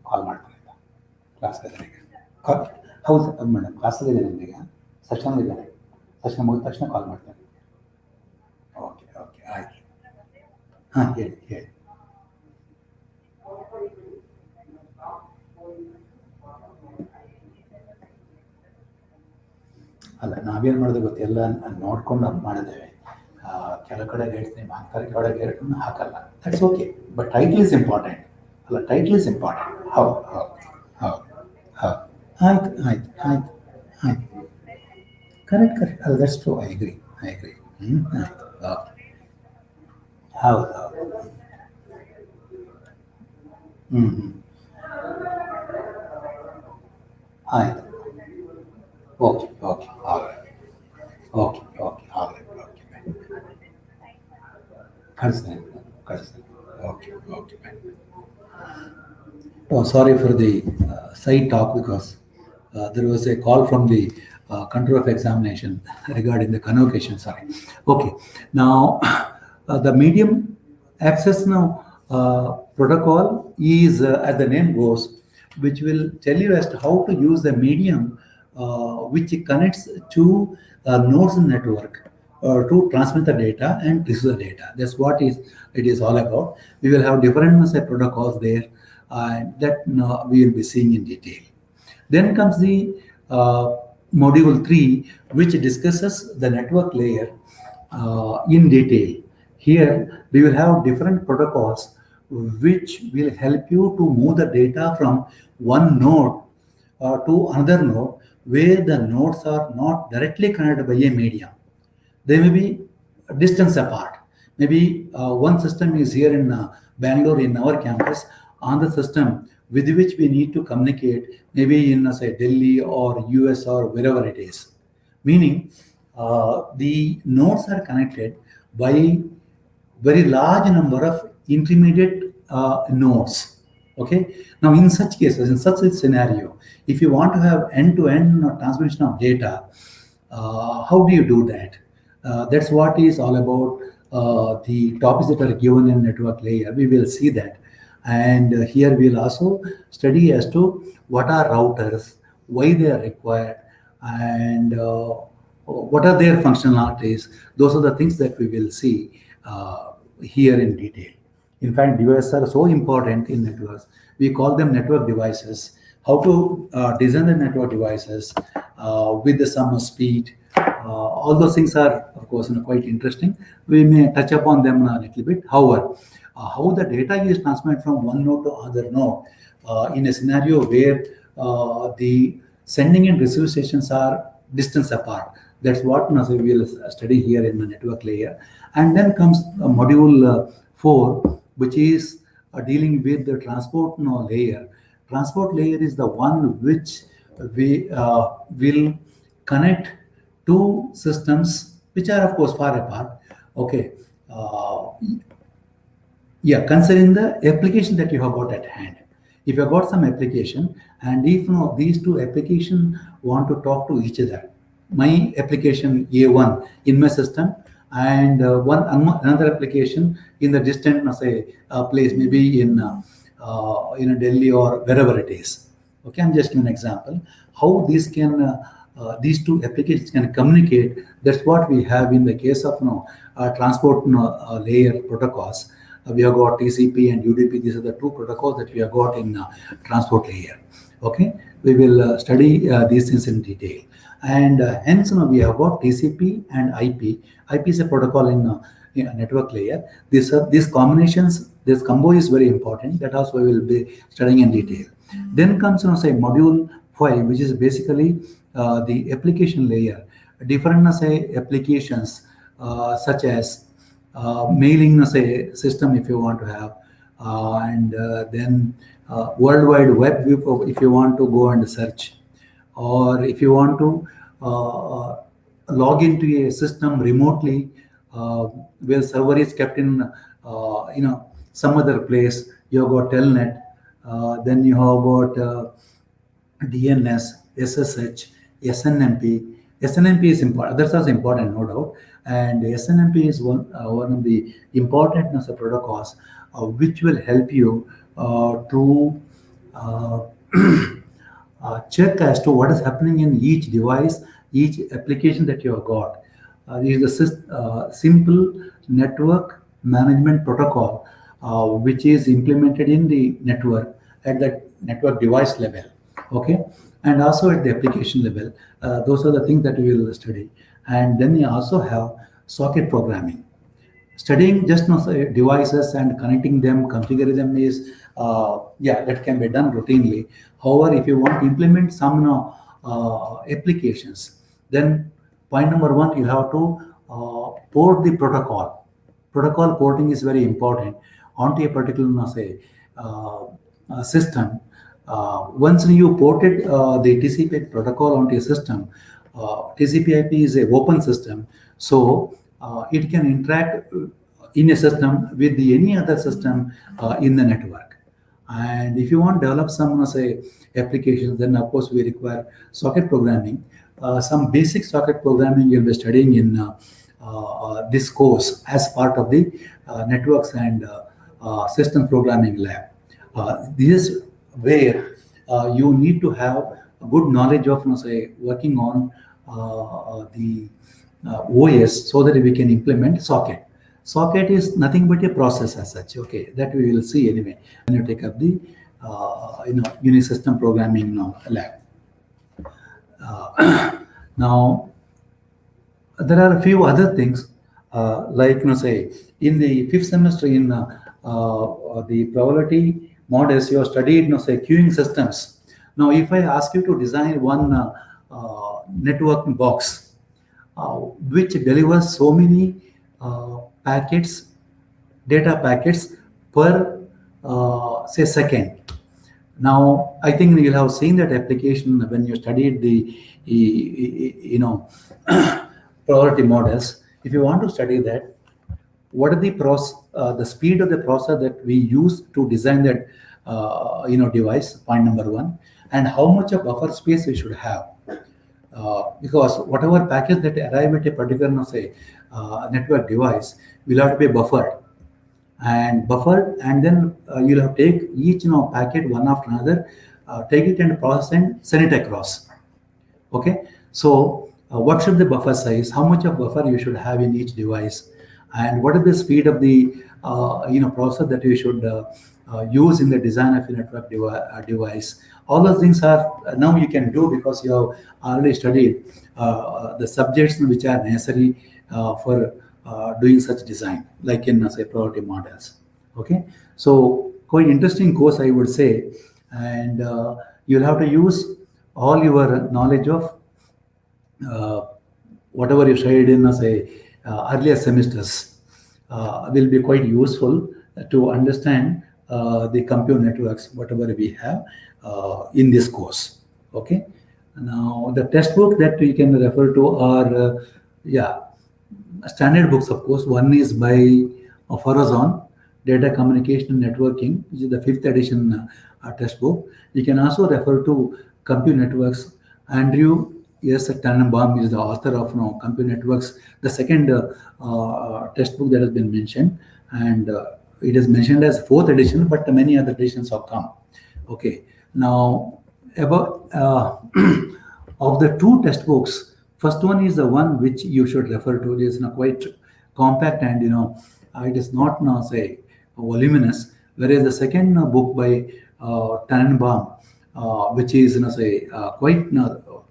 call ಮಾಡ್ತಾರೆ class ಹೌದು madam ಕ್ಲಾಸಲ್ಲಿದ್ದೇನೆ ಈಗ ಸೆಷನ್ಲಿದ್ದೇನೆ session ಮುಗಿದ ತಕ್ಷಣ ಕಾಲ್ ಮಾಡ್ತೇನೆ. Okay okay ಆಯ್ತು. ಹಾಂ ಹೇಳಿ. ಅಲ್ಲ, ನಾವೇನು ಮಾಡೋದು ಗೊತ್ತು, ಎಲ್ಲ ನೋಡ್ಕೊಂಡು ಮಾಡಿದ್ದೇವೆ. ಕೆಲ ಕಡೆ ಹೇಳ್ತೀನಿ ಹಾಕ್ತಾರೆ, ಕೆಲ ಕಡೆ ಹಾಕಲ್ಲ. That's okay, but title is important. ಅಲ್ಲ, ಟೈಟ್ಲ್ ಇಸ್ ಇಂಪಾರ್ಟೆಂಟ್. ಹೌದು. ಆಯ್ತು. ಕರೆಕ್ಟ್. ಅಲ್ಲ, ದಟ್ಸ್ ಟ್ರೂ. I agree. ಆಯ್ತು. ಹೌದು. ಆಯ್ತು. Okay. All right. Okay. All right. ಕಳಿಸ್ತೇನೆ. Okay. Oh, sorry for the side talk, because there was a call from the control of examination regarding the convocation. Sorry. Okay. Now, the medium access protocol is, as the name goes, which will tell you as to how to use the medium which connects to nodes in network to transmit the data and receive the data. That's what it is all about. We will have different protocols there that we will be seeing in detail. Then comes the module 3, which discusses the network layer in detail. Here we will have different protocols which will help you to move the data from one node to another node, where the nodes are not directly connected by a medium. They may be distance apart. Maybe one system is here in Bangalore in our campus, on the system with which we need to communicate, maybe in say Delhi or US or wherever it is. meaning the nodes are connected by very large number of intermediate nodes. Okay. Now, in such cases, in such a scenario, if you want to have end-to-end transmission of data, how do you do that? That's what is all about the topics that are given in network layer. We will see that. And here we'll also study as to what are routers, why they are required, and what are their functionalities. Those are the things that we will see here in detail. In fact, devices are so important in networks. We call them network devices. How to design the network devices with some speed. All those things are, of course, quite interesting. We may touch upon them a little bit. However, how the data is transmitted from one node to other node in a scenario where the sending and receiving stations are distance apart. That's what we will study here in the network layer. And then comes module 4, which is dealing with the transport layer. Transport layer is the one which we will connect two systems which are, of course, far apart. Okay. Yeah, considering the application that you have got at hand. If you have got some application, and if these two applications want to talk to each other, my application A1 in my system and another application in the distant place, maybe in Delhi or wherever it is. Okay, I'm just giving an example how these two applications can communicate. That's what we have in the case of transport layer protocols. We have got TCP and UDP. These are the two protocols that we have got in transport layer. Okay, we will study these things in detail. And hence, we have got TCP and IP. IP is a protocol in network layer. These combinations, this combo is very important. That also we will be studying in detail. Then comes, module 5, which is basically the application layer. Different, applications such as mailing, system if you want to have, and then World Wide Web if you want to go and search, or if you want to log into a system remotely where server is kept in some other place. You have got telnet, then you have got DNS, SSH, SNMP. SNMP is important. Others are important, no doubt. And SNMP is one of the important protocols which will help you to check as to what is happening in each device, each application that you have got. This is the simple network management protocol which is implemented in the network at the network device level. Okay, and also at the application level. Those are the things that we will study. And then you also have socket programming. Studying just devices and connecting them, configuring them is, that can be done routinely. However, if you want to implement some applications, then point number one, you have to port the protocol. Protocol porting is very important onto a particular system. Once you ported the TCP protocol onto a system, TCP/IP is an open system, so it can interact in a system with any other system in the network. And if you want to develop some applications, then of course we require socket programming. Some basic socket programming you'll be studying in this course as part of the networks and system programming lab. This is where you need to have a good knowledge of working on the OS so that we can implement socket. Socket is nothing but a process as such. Okay, that we will see anyway when you take up the Unix system programming lab. Now there are a few other things like in the 5th semester in the probability models you have studied queuing systems. Now if I ask you to design one network box which delivers so many data packets per second, Now, I think you'll have seen that application when you studied the, priority models. If you want to study that, what are the speed of the processor that we use to design that, device, point number one, and how much of buffer space we should have. Because whatever package that arrive at a particular, say, network device will have to be buffered and then you'll have to take each packet one after another, take it and process and send it across. Okay, so what should the buffer size, how much of buffer you should have in each device, and what is the speed of the processor that you should use in the design of a network device. All those things are now you can do because you have already studied the subjects which are necessary for doing such design, like in say priority models. Okay, so quite interesting course, I would say, and you'll have to use all your knowledge of whatever you studied in say earlier semesters will be quite useful to understand the compute networks, whatever we have in this course. Okay, now the textbook that we can refer to are standard books, of course. One is by Farazan, Data Communication and Networking, which is the 5th edition textbook. You can also refer to Compute Networks. Andrew Tannenbaum is the author of Compute Networks, the second textbook that has been mentioned, and it is mentioned as 4th edition, but many other editions have come. Okay, now about of the two textbooks, first one is the one which you should refer to. It is quite compact and it is not say voluminous. Whereas the second book by Tannenbaum, which is say quite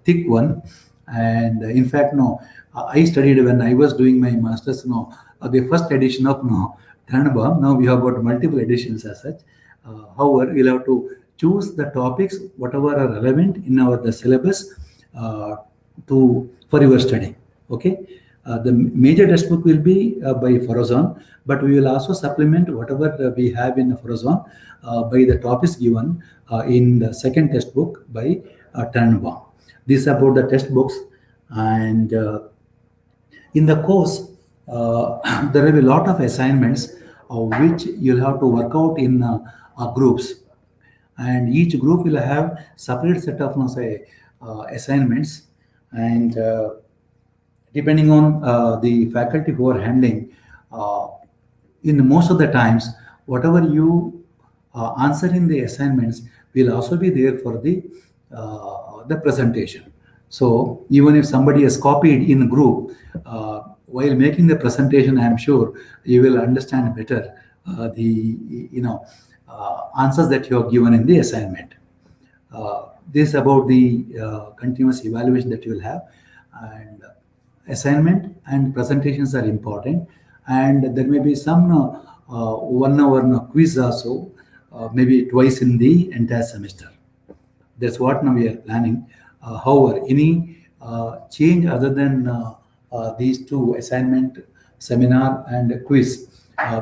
thick one, and in fact I studied when I was doing my masters. The first edition of Tannenbaum. Now we have got multiple editions as such. However, we'll have to choose the topics whatever are relevant in the syllabus for your study. Okay, the major textbook will be by Farazan, but we will also supplement whatever we have in Farazan by the topics given in the second textbook by Tannenbaum. These are about the textbooks, and in the course there will be a lot of assignments which you'll have to work out in groups, and each group will have separate set of say assignments, and depending on the faculty who are handling, in most of the times whatever you answer in the assignments will also be there for the presentation. So even if somebody has copied in a group, while making the presentation, I am sure you will understand better the answers that you have given in the assignment. This is about the continuous evaluation that you will have, and assignment and presentations are important, and there may be some 1 hour quiz also, maybe twice in the entire semester. That's what now we are planning. However, any change other than these two, assignment, seminar, and quiz,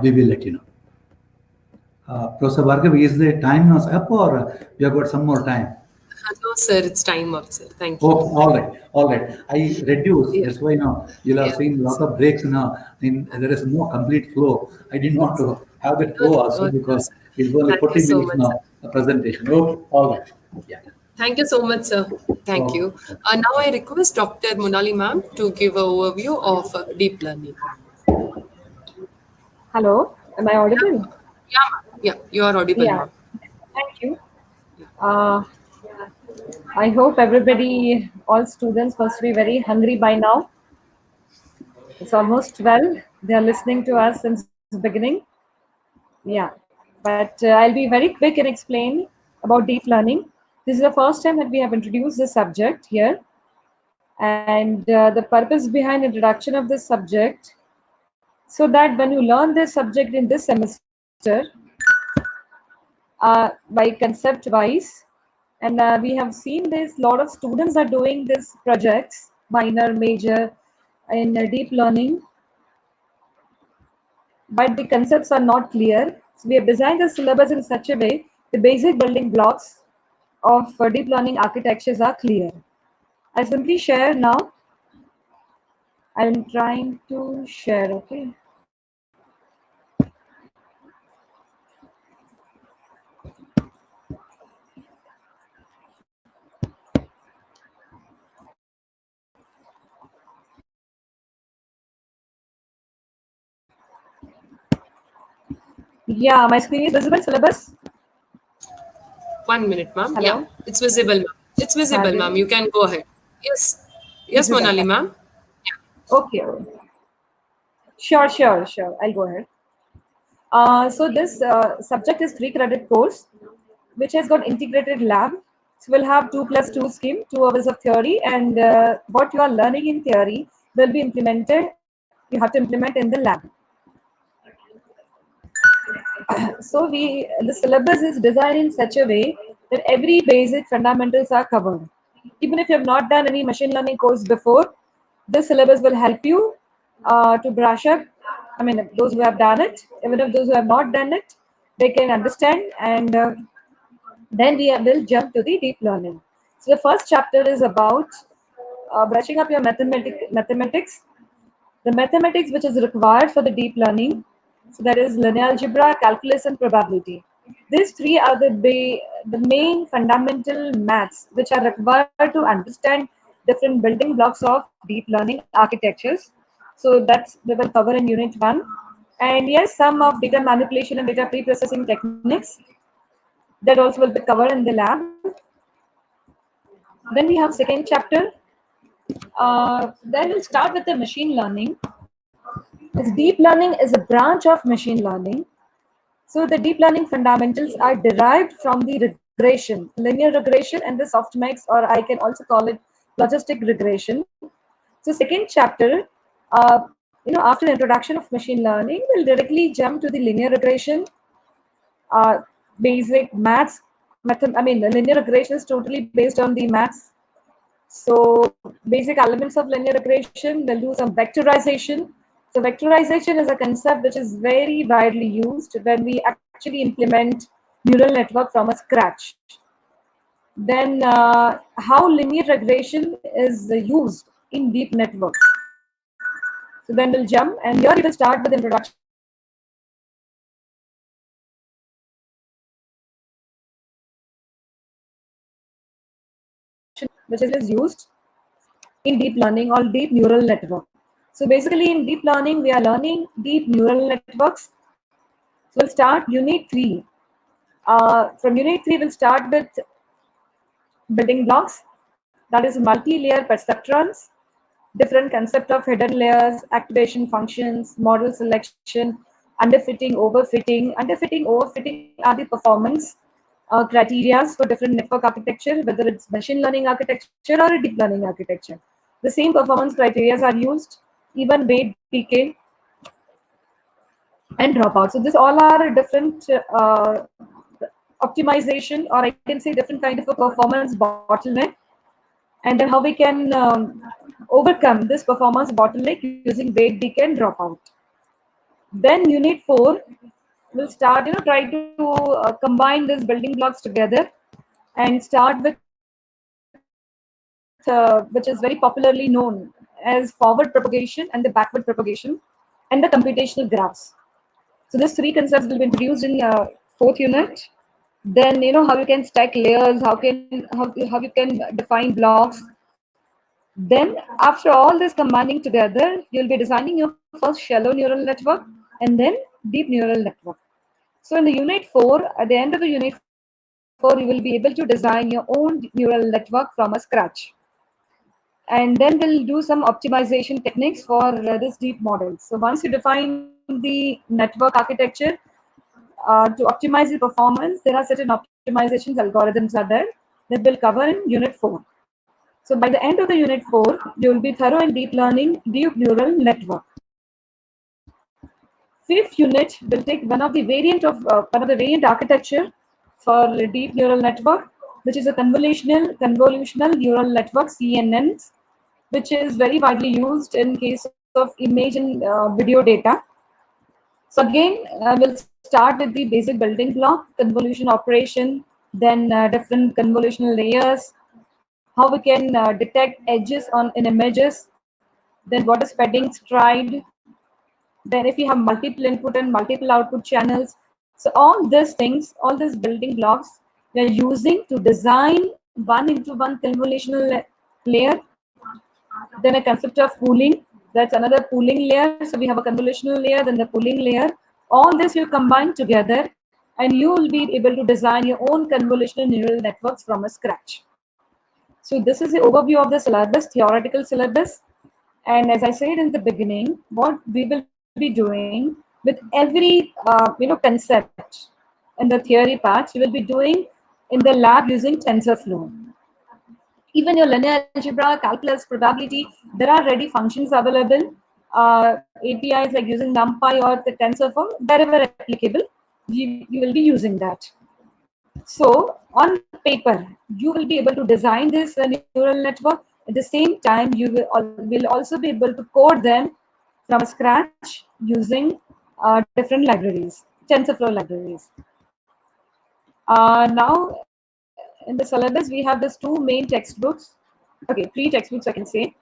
we will let you know. Professor Bhargav, is the time now up, or we have got some more time? No, sir, it's time up, sir. Thank you. Oh, all right. I reduced. Yeah. That's why now you'll have seen a lot of breaks now. There is no complete flow. I didn't want to have it flow also because it's only 40 minutes now, a presentation. Okay, all right. Yeah. Thank you so much, sir. Thank you. Now I request Dr. Monali ma'am to give an overview of deep learning. Hello, am I audible? Yeah, you are audible. Yeah, thank you. I hope everybody, all students must be very hungry by now. It's almost 12. They are listening to us since the beginning. Yeah, but I'll be very quick and explain about deep learning. This is the first time that we have introduced this subject here. And the purpose behind introduction of this subject, so that when you learn this subject in this semester, by concept wise, and we have seen this, lot of students are doing these projects, minor, major, in deep learning, but the concepts are not clear. So we have designed the syllabus in such a way the basic building blocks of deep learning architectures are clear. I'll simply share now. I'm trying to share, okay? Yeah, my screen is visible, syllabus. 1 minute, ma'am. Hello? Yeah, it's visible, ma'am. It's visible, Have ma'am. you? You can go ahead. Yes. Yes, Visible. Monali, ma'am. Okay. Sure. I'll go ahead. So this subject is 3 credit course, which has got integrated lab. So we'll have 2+2 scheme, 2 hours of theory, and what you are learning in theory will be implemented. You have to implement in the lab. So the syllabus is designed in such a way that every basic fundamentals are covered. Even if you have not done any machine learning course before, this syllabus will help you to brush up. I mean, those who have done it, even if those who have not done it, they can understand, and then we will jump to the deep learning. So the first chapter is about brushing up your mathematics, the mathematics which is required for the deep learning. So that is linear algebra, calculus, and probability. These three are the main fundamental maths which are required to understand different building blocks of deep learning architectures. So that's we will cover in unit 1. And yes, some of data manipulation and data pre-processing techniques that also will be covered in the lab. Then we have second chapter. Then we'll start with the machine learning. This deep learning is a branch of machine learning. So the deep learning fundamentals are derived from the regression, linear regression, and the softmax, or I can also call it logistic regression. So second chapter, after the introduction of machine learning, we'll directly jump to the linear regression, basic maths. The linear regression is totally based on the maths. So basic elements of linear regression, we'll do some vectorization. So vectorization is a concept which is very widely used when we actually implement neural network from a scratch. Then how linear regression is used in deep networks. So then we'll jump, and here we will start with introduction of machine learning, which is used in deep learning or deep neural network. So basically in deep learning, we are learning deep neural networks. So we'll start unit 3. From unit 3, we'll start with building blocks, that is multi-layer perceptrons, different concept of hidden layers, activation functions, model selection, underfitting, overfitting. Underfitting, overfitting are the performance criteria for different network architecture, whether it's machine learning architecture or a deep learning architecture. The same performance criteria are used, even weight decay and dropout. So this all are different optimization, or I can say different kind of a performance bottleneck, and then how we can overcome this performance bottleneck using weight decay and dropout. Then unit 4 will start, try to combine these building blocks together and start with which is very popularly known as forward propagation and the backward propagation and the computational graphs. So these 3 concepts will be introduced in fourth unit. Then how you can stack layers, how you can define blocks. Then after all this combining together, you'll be designing your first shallow neural network and then deep neural network. So in the unit 4, at the end of the unit 4, you will be able to design your own neural network from a scratch. And then we'll do some optimization techniques for this deep model. So once you define the network architecture, to optimize the performance, there are certain optimizations algorithms are there that we'll cover in unit 4. So by the end of the unit 4, you will be thorough in deep learning, deep neural network. Fifth unit will take one of the variant architecture for deep neural network, which is a convolutional neural network (CNNs), which is very widely used in case of image and video data. So again, we'll start with the basic building block, convolution operation, then different convolutional layers, how we can detect edges in images, then what is padding stride, then if you have multiple input and multiple output channels. So all these things, all these building blocks, we are using to design one-into-one convolutional layer. Then a concept of pooling, that's another pooling layer. So we have a convolutional layer, then the pooling layer. All this you combine together and you will be able to design your own convolutional neural networks from a scratch. So this is the overview of the syllabus, theoretical syllabus. And as I said in the beginning, what we will be doing with every concept in the theory part, you will be doing in the lab using TensorFlow. Even your linear algebra, calculus, probability, there are ready functions available. APIs like using NumPy or the TensorFlow, wherever applicable, you will be using that. So on paper, you will be able to design this neural network. At the same time, you will also be able to code them from scratch using different libraries, TensorFlow libraries. Now, in the syllabus, we have these two main textbooks. Okay, three textbooks, I can say.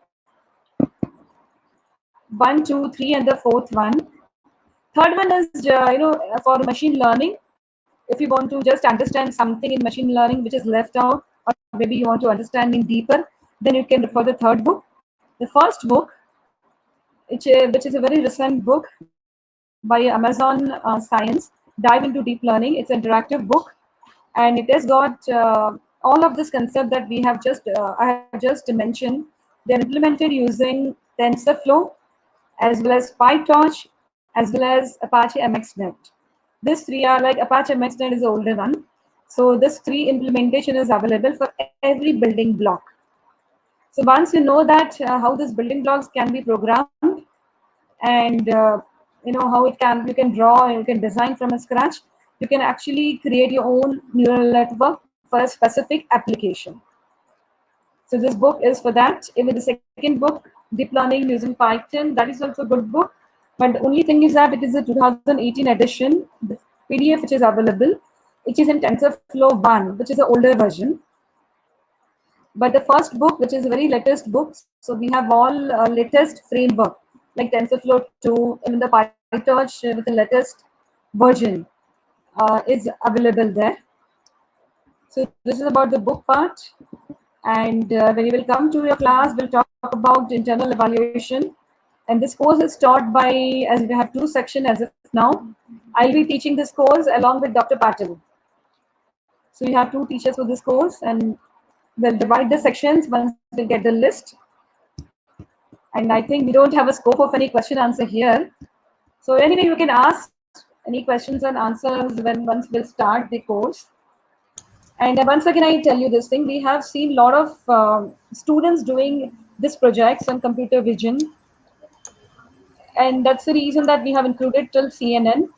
1, 2, 3, and the fourth one. Third one is, for machine learning. If you want to just understand something in machine learning which is left out, or maybe you want to understand it deeper, then you can refer the third book. The first book, which is a very recent book by Amazon Science, Dive into Deep Learning. It's an interactive book, and it has got all of this concept that we have I have just mentioned. They're implemented using TensorFlow, as well as PyTorch, as well as Apache MXNet. These three are like Apache MXNet is the older one. So this three implementation is available for every building block. So once you know that how these building blocks can be programmed, and how you can draw and you can design from scratch, you can actually create your own neural network for a specific application. So this book is for that. Even the second book, Deep Learning Using Python, that is also a good book. But the only thing is that it is a 2018 edition, the PDF which is available, which is in TensorFlow 1, which is an older version. But the first book, which is a very latest book, so we have all latest framework, like TensorFlow 2, even the PyTorch with the latest version is available there. So this is about the book part. And when you will come to your class, we'll talk about internal evaluation. And this course is taught by, as we have two sections as of now. I'll be teaching this course along with Dr. Patel. So you have two teachers for this course, and we'll divide the sections once we get the list. And I think we don't have a scope of any question answer here. So anyway, you can ask any questions and answers once we'll start the course. And once again, I tell you this thing, we have seen a lot of students doing this project on computer vision. And that's the reason that we have included till CNN.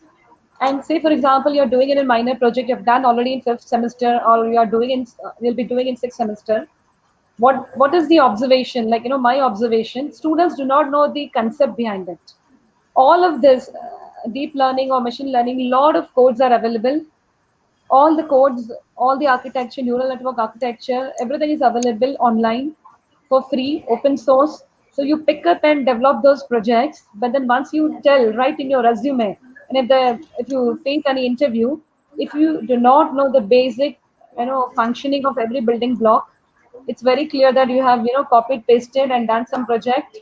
And say, for example, you're doing it in minor project you've done already in 5th semester, or you are doing in, you'll be doing in 6th semester. What is the observation? Like, my observation, students do not know the concept behind it. All of this deep learning or machine learning, a lot of codes are available. All the codes, all the architecture, neural network architecture, everything is available online for free, open source. So you pick up and develop those projects, but then once you write in your resume, and if you face any interview, if you do not know the basic, functioning of every building block, it's very clear that you have, copied, pasted, and done some project.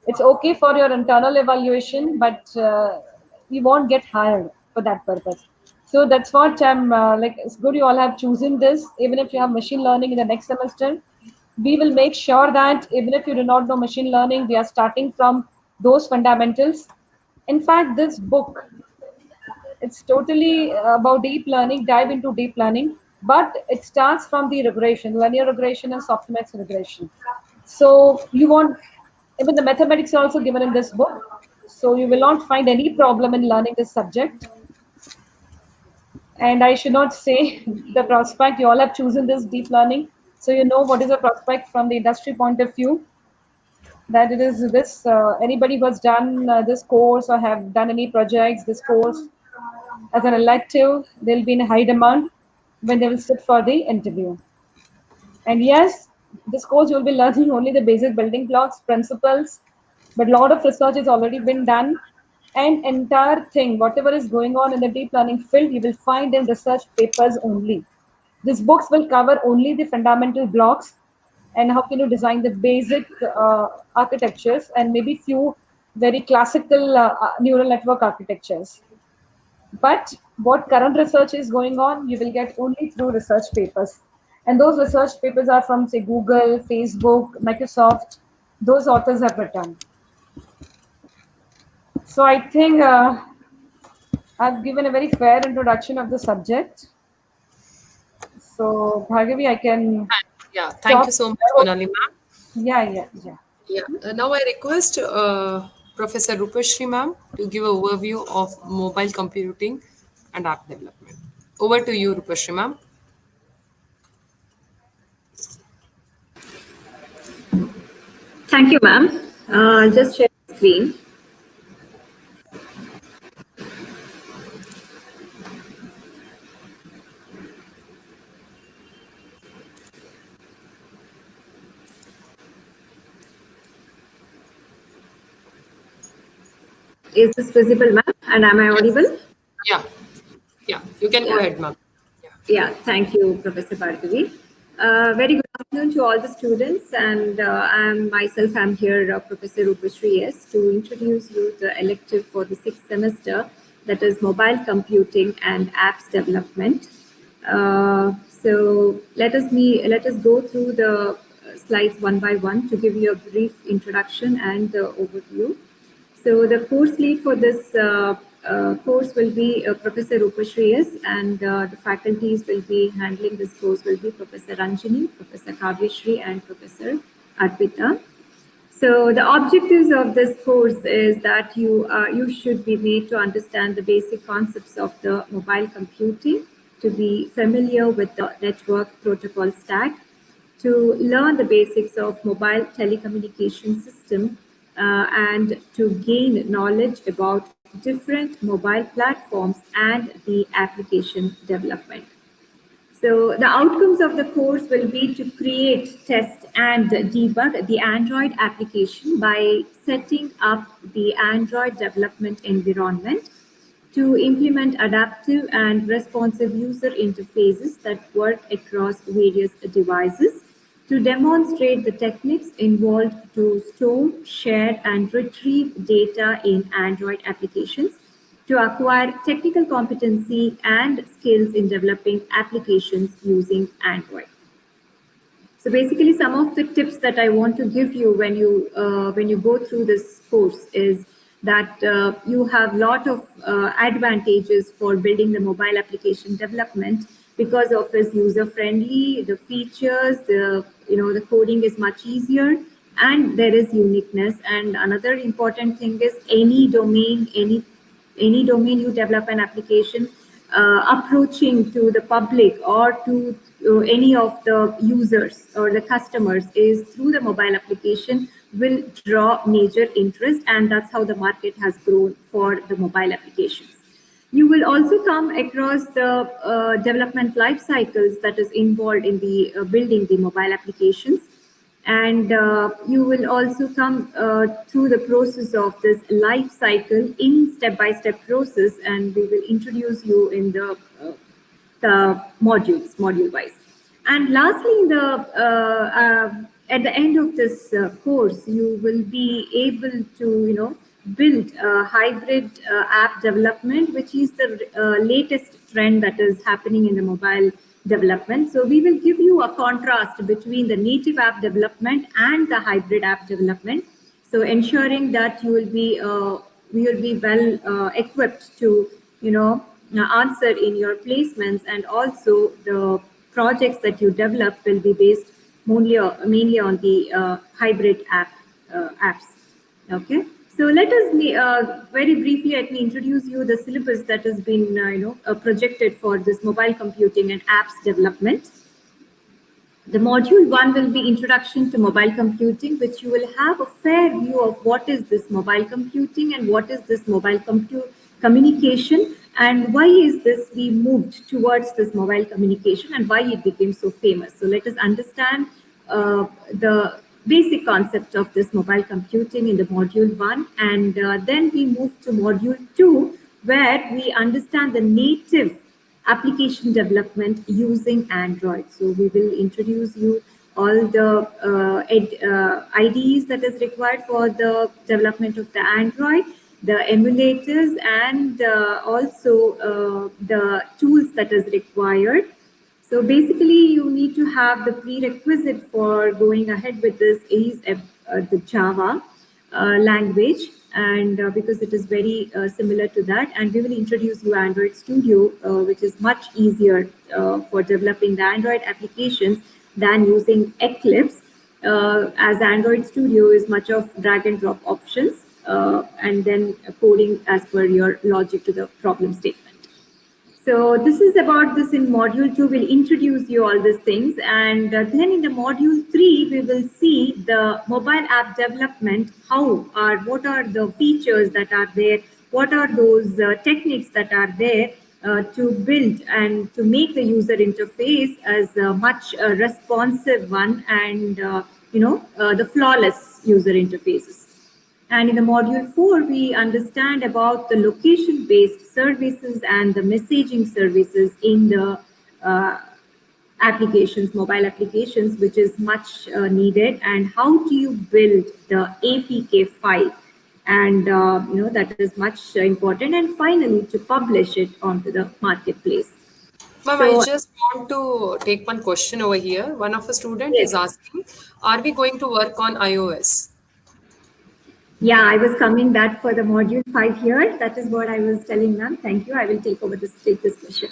It's okay for your internal evaluation, but you won't get hired for that purpose. So that's what I'm like. It's good you all have chosen this. Even if you have machine learning in the next semester, we will make sure that even if you do not know machine learning, we are starting from those fundamentals. In fact, this book, it's totally about deep learning, dive into deep learning, but it starts from the regression, linear regression and softmax regression. So you want, even the mathematics are also given in this book. So you will not find any problem in learning this subject. And I should not say the prospect, you all have chosen this deep learning. So you know what is the prospect from the industry point of view. that it is this, anybody who has done this course or have done any projects, this course as an elective, they'll be in high demand when they will sit for the interview. And yes, this course you'll be learning only the basic building blocks, principles, but a lot of research has already been done. And entire thing, whatever is going on in the deep learning field, you will find in research papers only. These books will cover only the fundamental blocks and how can you design the basic architectures and maybe few very classical neural network architectures. But what current research is going on, you will get only through research papers. And those research papers are from, say, Google, Facebook, Microsoft. Those authors have written. So I think I've given a very fair introduction of the subject. So, Bhargavi, I can Yeah, thank stop. you so much, Monali ma'am. Yeah. Yeah. Now I request Professor Rupashri ma'am to give an overview of mobile computing and app development. Over to you, Rupashri ma'am. Thank you, ma'am. Just share the screen. Is this visible, ma'am? And am I audible? Yeah. Yeah. You can go Yeah. ahead, ma'am. Yeah, thank you, Professor Bhargavi. Very good afternoon to all the students, and I'm here, Professor Rupashri S, to introduce you the elective for the 6th semester, that is mobile computing and apps development. So let us go through the slides one by one to give you a brief introduction and the overview. So the course lead for this course will be Professor Rupashri S, and the faculties will be handling this course will be Professor Ranjini, Professor Kavyashri, and Professor Arpita. So the objectives of this course is that you should be made to understand the basic concepts of the mobile computing, to be familiar with the network protocol stack, to learn the basics of mobile telecommunication system, and to gain knowledge about different mobile platforms and the application development. So the outcomes of the course will be to create, test, and debug the Android application by setting up the Android development environment, to implement adaptive and responsive user interfaces that work across various devices, to demonstrate the techniques involved to store, share, and retrieve data in Android applications, to acquire technical competency and skills in developing applications using Android. So basically, some of the tips that I want to give you when you go through this course is that you have a lot of advantages for building the mobile application development because of its user friendly, the features, the coding is much easier, and there is uniqueness. And another important thing is any domain you develop an application, approaching to the public or to any of the users or the customers is through the mobile application will draw major interest, and that's how the market has grown for the mobile applications. You will also come across the development life cycles that is involved in the building the mobile applications, and you will also come through the process of this life cycle in step-by-step process, and we will introduce you in the module-wise. And lastly, at the end of this course, you will be able to build a hybrid app development, which is the latest trend that is happening in the mobile development. So we will give you a contrast between the native app development and the hybrid app development. So ensuring that you will be well equipped to answer in your placements, and also the projects that you develop will be based mainly on the hybrid apps. Okay. So let us very briefly let me introduce you the syllabus that has been projected for this mobile computing and apps development. The module 1 will be Introduction to Mobile Computing, which you will have a fair view of what is this mobile computing and what is this mobile communication, and why is this we moved towards this mobile communication and why it became so famous. So let us understand the basic concept of this mobile computing in the module 1, and then we move to module 2, where we understand the native application development using Android. So we will introduce you all the IDEs that is required for the development of the Android, the emulators, and also the tools that is required. So basically, you need to have the prerequisite for going ahead with this is the Java language, and because it is very similar to that, and we will introduce you Android Studio, which is much easier for developing the Android applications than using Eclipse, as Android Studio is much of drag and drop options, and then coding as per your logic to the problem statement. So this is about this in module 2, we'll introduce you all these things. And then in the module 3, we will see the mobile app development, what are the features that are there, what are those techniques that are there to build and to make the user interface as a much responsive one, and the flawless user interfaces. And in the module 4, we understand about the location-based services and the messaging services in the applications, mobile applications, which is much needed, and how do you build the APK file, and that is much important, and finally to publish it onto the marketplace. Ma'am, So I just want to take one question over here. One of a student is yes. asking, are we going to work on iOS? Yeah, I was coming that for the module 5 here. That is what I was telling them. Thank you. I will take this question.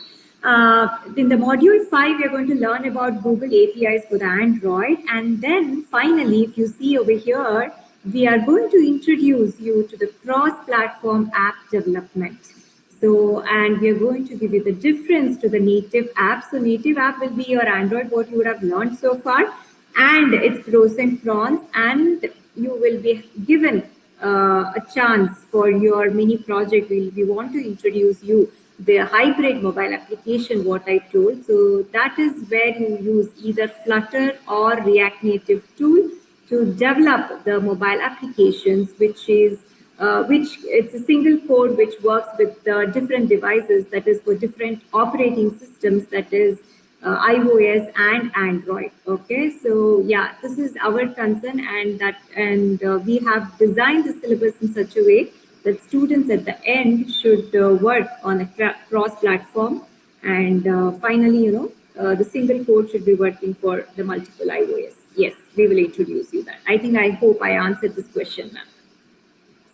In the module 5, we are going to learn about Google APIs for the Android. And then finally, if you see over here, we are going to introduce you to the cross-platform app development. So, and we are going to give you the difference to the native app. So native app will be your Android, what you would have learned so far, and its pros and cons, and you will be given a chance for your mini project. We want to introduce you the hybrid mobile application, what I told. So that is where you use either Flutter or React Native tool to develop the mobile applications, which it's a single code which works with different devices, that is for different operating systems, that is iOS and Android. Okay, so yeah, this is our concern, and we have designed the syllabus in such a way that students at the end should work on a cross-platform, and finally, the single code should be working for the multiple iOS. Yes, we will introduce you that. I hope I answered this question, ma'am.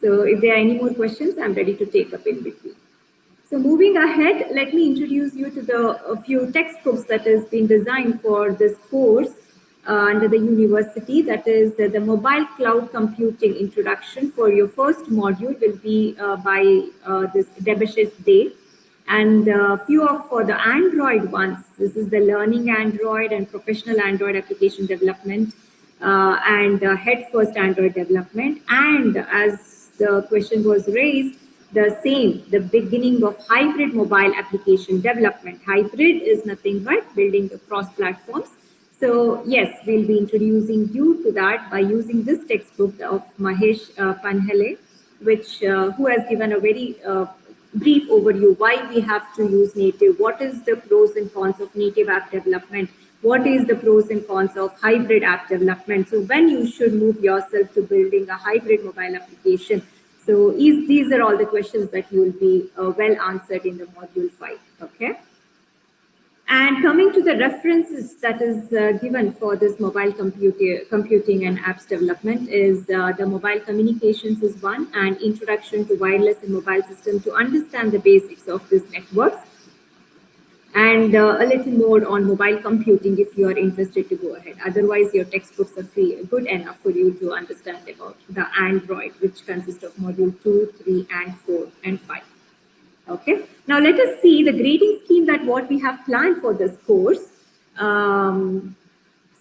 So if there are any more questions, I'm ready to take up in between. So moving ahead, let me introduce you to a few textbooks that has been designed for this course under the university. That is the Mobile Cloud Computing Introduction for your first module will be by this Debashish Day. And for the Android ones, this is the Learning Android and Professional Android Application Development and Head First Android Development. And as the question was raised, the beginning of hybrid mobile application development. Hybrid is nothing but building the cross platforms. So yes, we'll be introducing you to that by using this textbook of Mahesh Panhale, who has given a very brief overview why we have to use native, what is the pros and cons of native app development, what is the pros and cons of hybrid app development. So when you should move yourself to building a hybrid mobile application. So these are all the questions that you will be well answered in the module 5, okay? And coming to the references that is given for this mobile computing and apps development is the mobile communications is one, and introduction to wireless and mobile system to understand the basics of these networks, and a little more on mobile computing if you are interested to go ahead. Otherwise, your textbooks are good enough for you to understand about the Android, which consists of module 2, 3, and 4, and 5. Okay, now let us see the grading scheme that what we have planned for this course.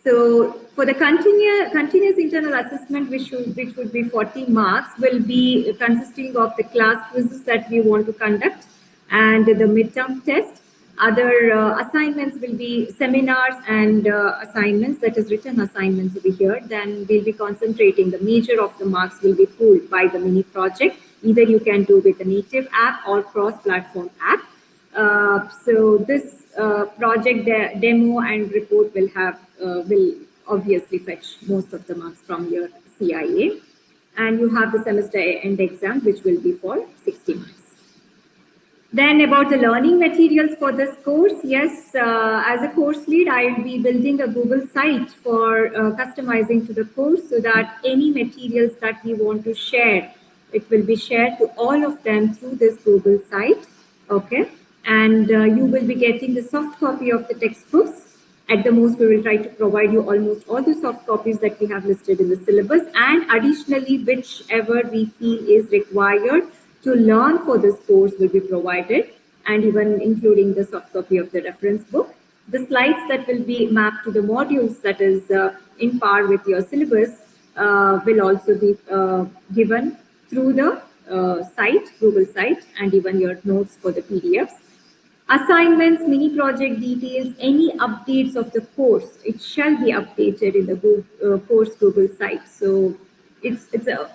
So for the continuous internal assessment, which would be 40 marks, will be consisting of the class quizzes that we want to conduct and the midterm test. Other assignments will be seminars and assignments, that is written assignments over here. Then we'll be concentrating, the major of the marks will be pulled by the mini project. Either you can do with a native app or cross-platform app. So this project demo and report will obviously fetch most of the marks from your CIA. And you have the semester end exam, which will be for 60 marks. Then about the learning materials for this course, yes, as a course lead, I will be building a Google site for customizing to the course so that any materials that we want to share, it will be shared to all of them through this Google site, okay? And you will be getting the soft copy of the textbooks. At the most, we will try to provide you almost all the soft copies that we have listed in the syllabus, and additionally, whichever we feel is required to learn for this course will be provided, and even including the soft copy of the reference book. The slides that will be mapped to the modules that is in par with your syllabus will also be given through the Google site, and even your notes for the PDFs. Assignments, mini project details, any updates of the course, it shall be updated in the course Google site. So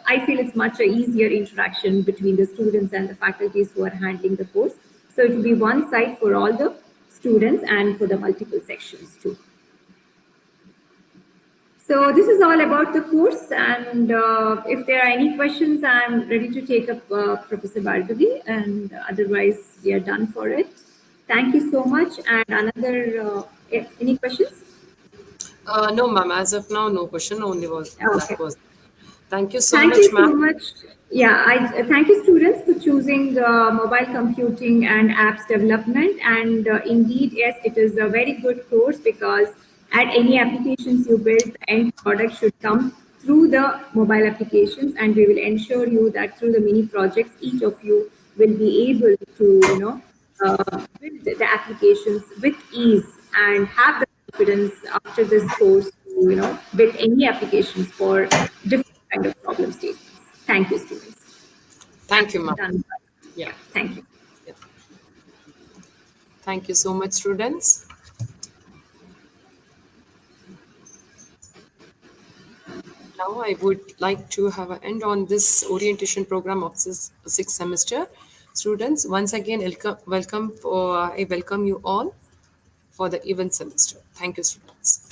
I feel it's much easier interaction between the students and the faculties who are handling the course. So it will be one site for all the students and for the multiple sections too. So this is all about the course, and if there are any questions, I'm ready to take up Professor Bhargavi, and otherwise we are done for it. Thank you so much. And another, any questions? No, ma'am. As of now, no question. Only was Okay. that was. Thank you so Thank much, you so ma'am. much. Yeah, I thank you students for choosing mobile computing and apps development. And indeed, yes, it is a very good course because at any applications you build, the end product should come through the mobile applications, and we will ensure you that through the mini projects, each of you will be able to, build the applications with ease and have the confidence after this course to, build any applications for different kind of problem statements. Thank you, students. Thank you, ma'am. Done. Yeah. Thank you. Yeah. Thank you so much, students. Now I would like to have an end on this orientation program of this sixth semester. Students, once again, I welcome you all for the event semester. Thank you, students.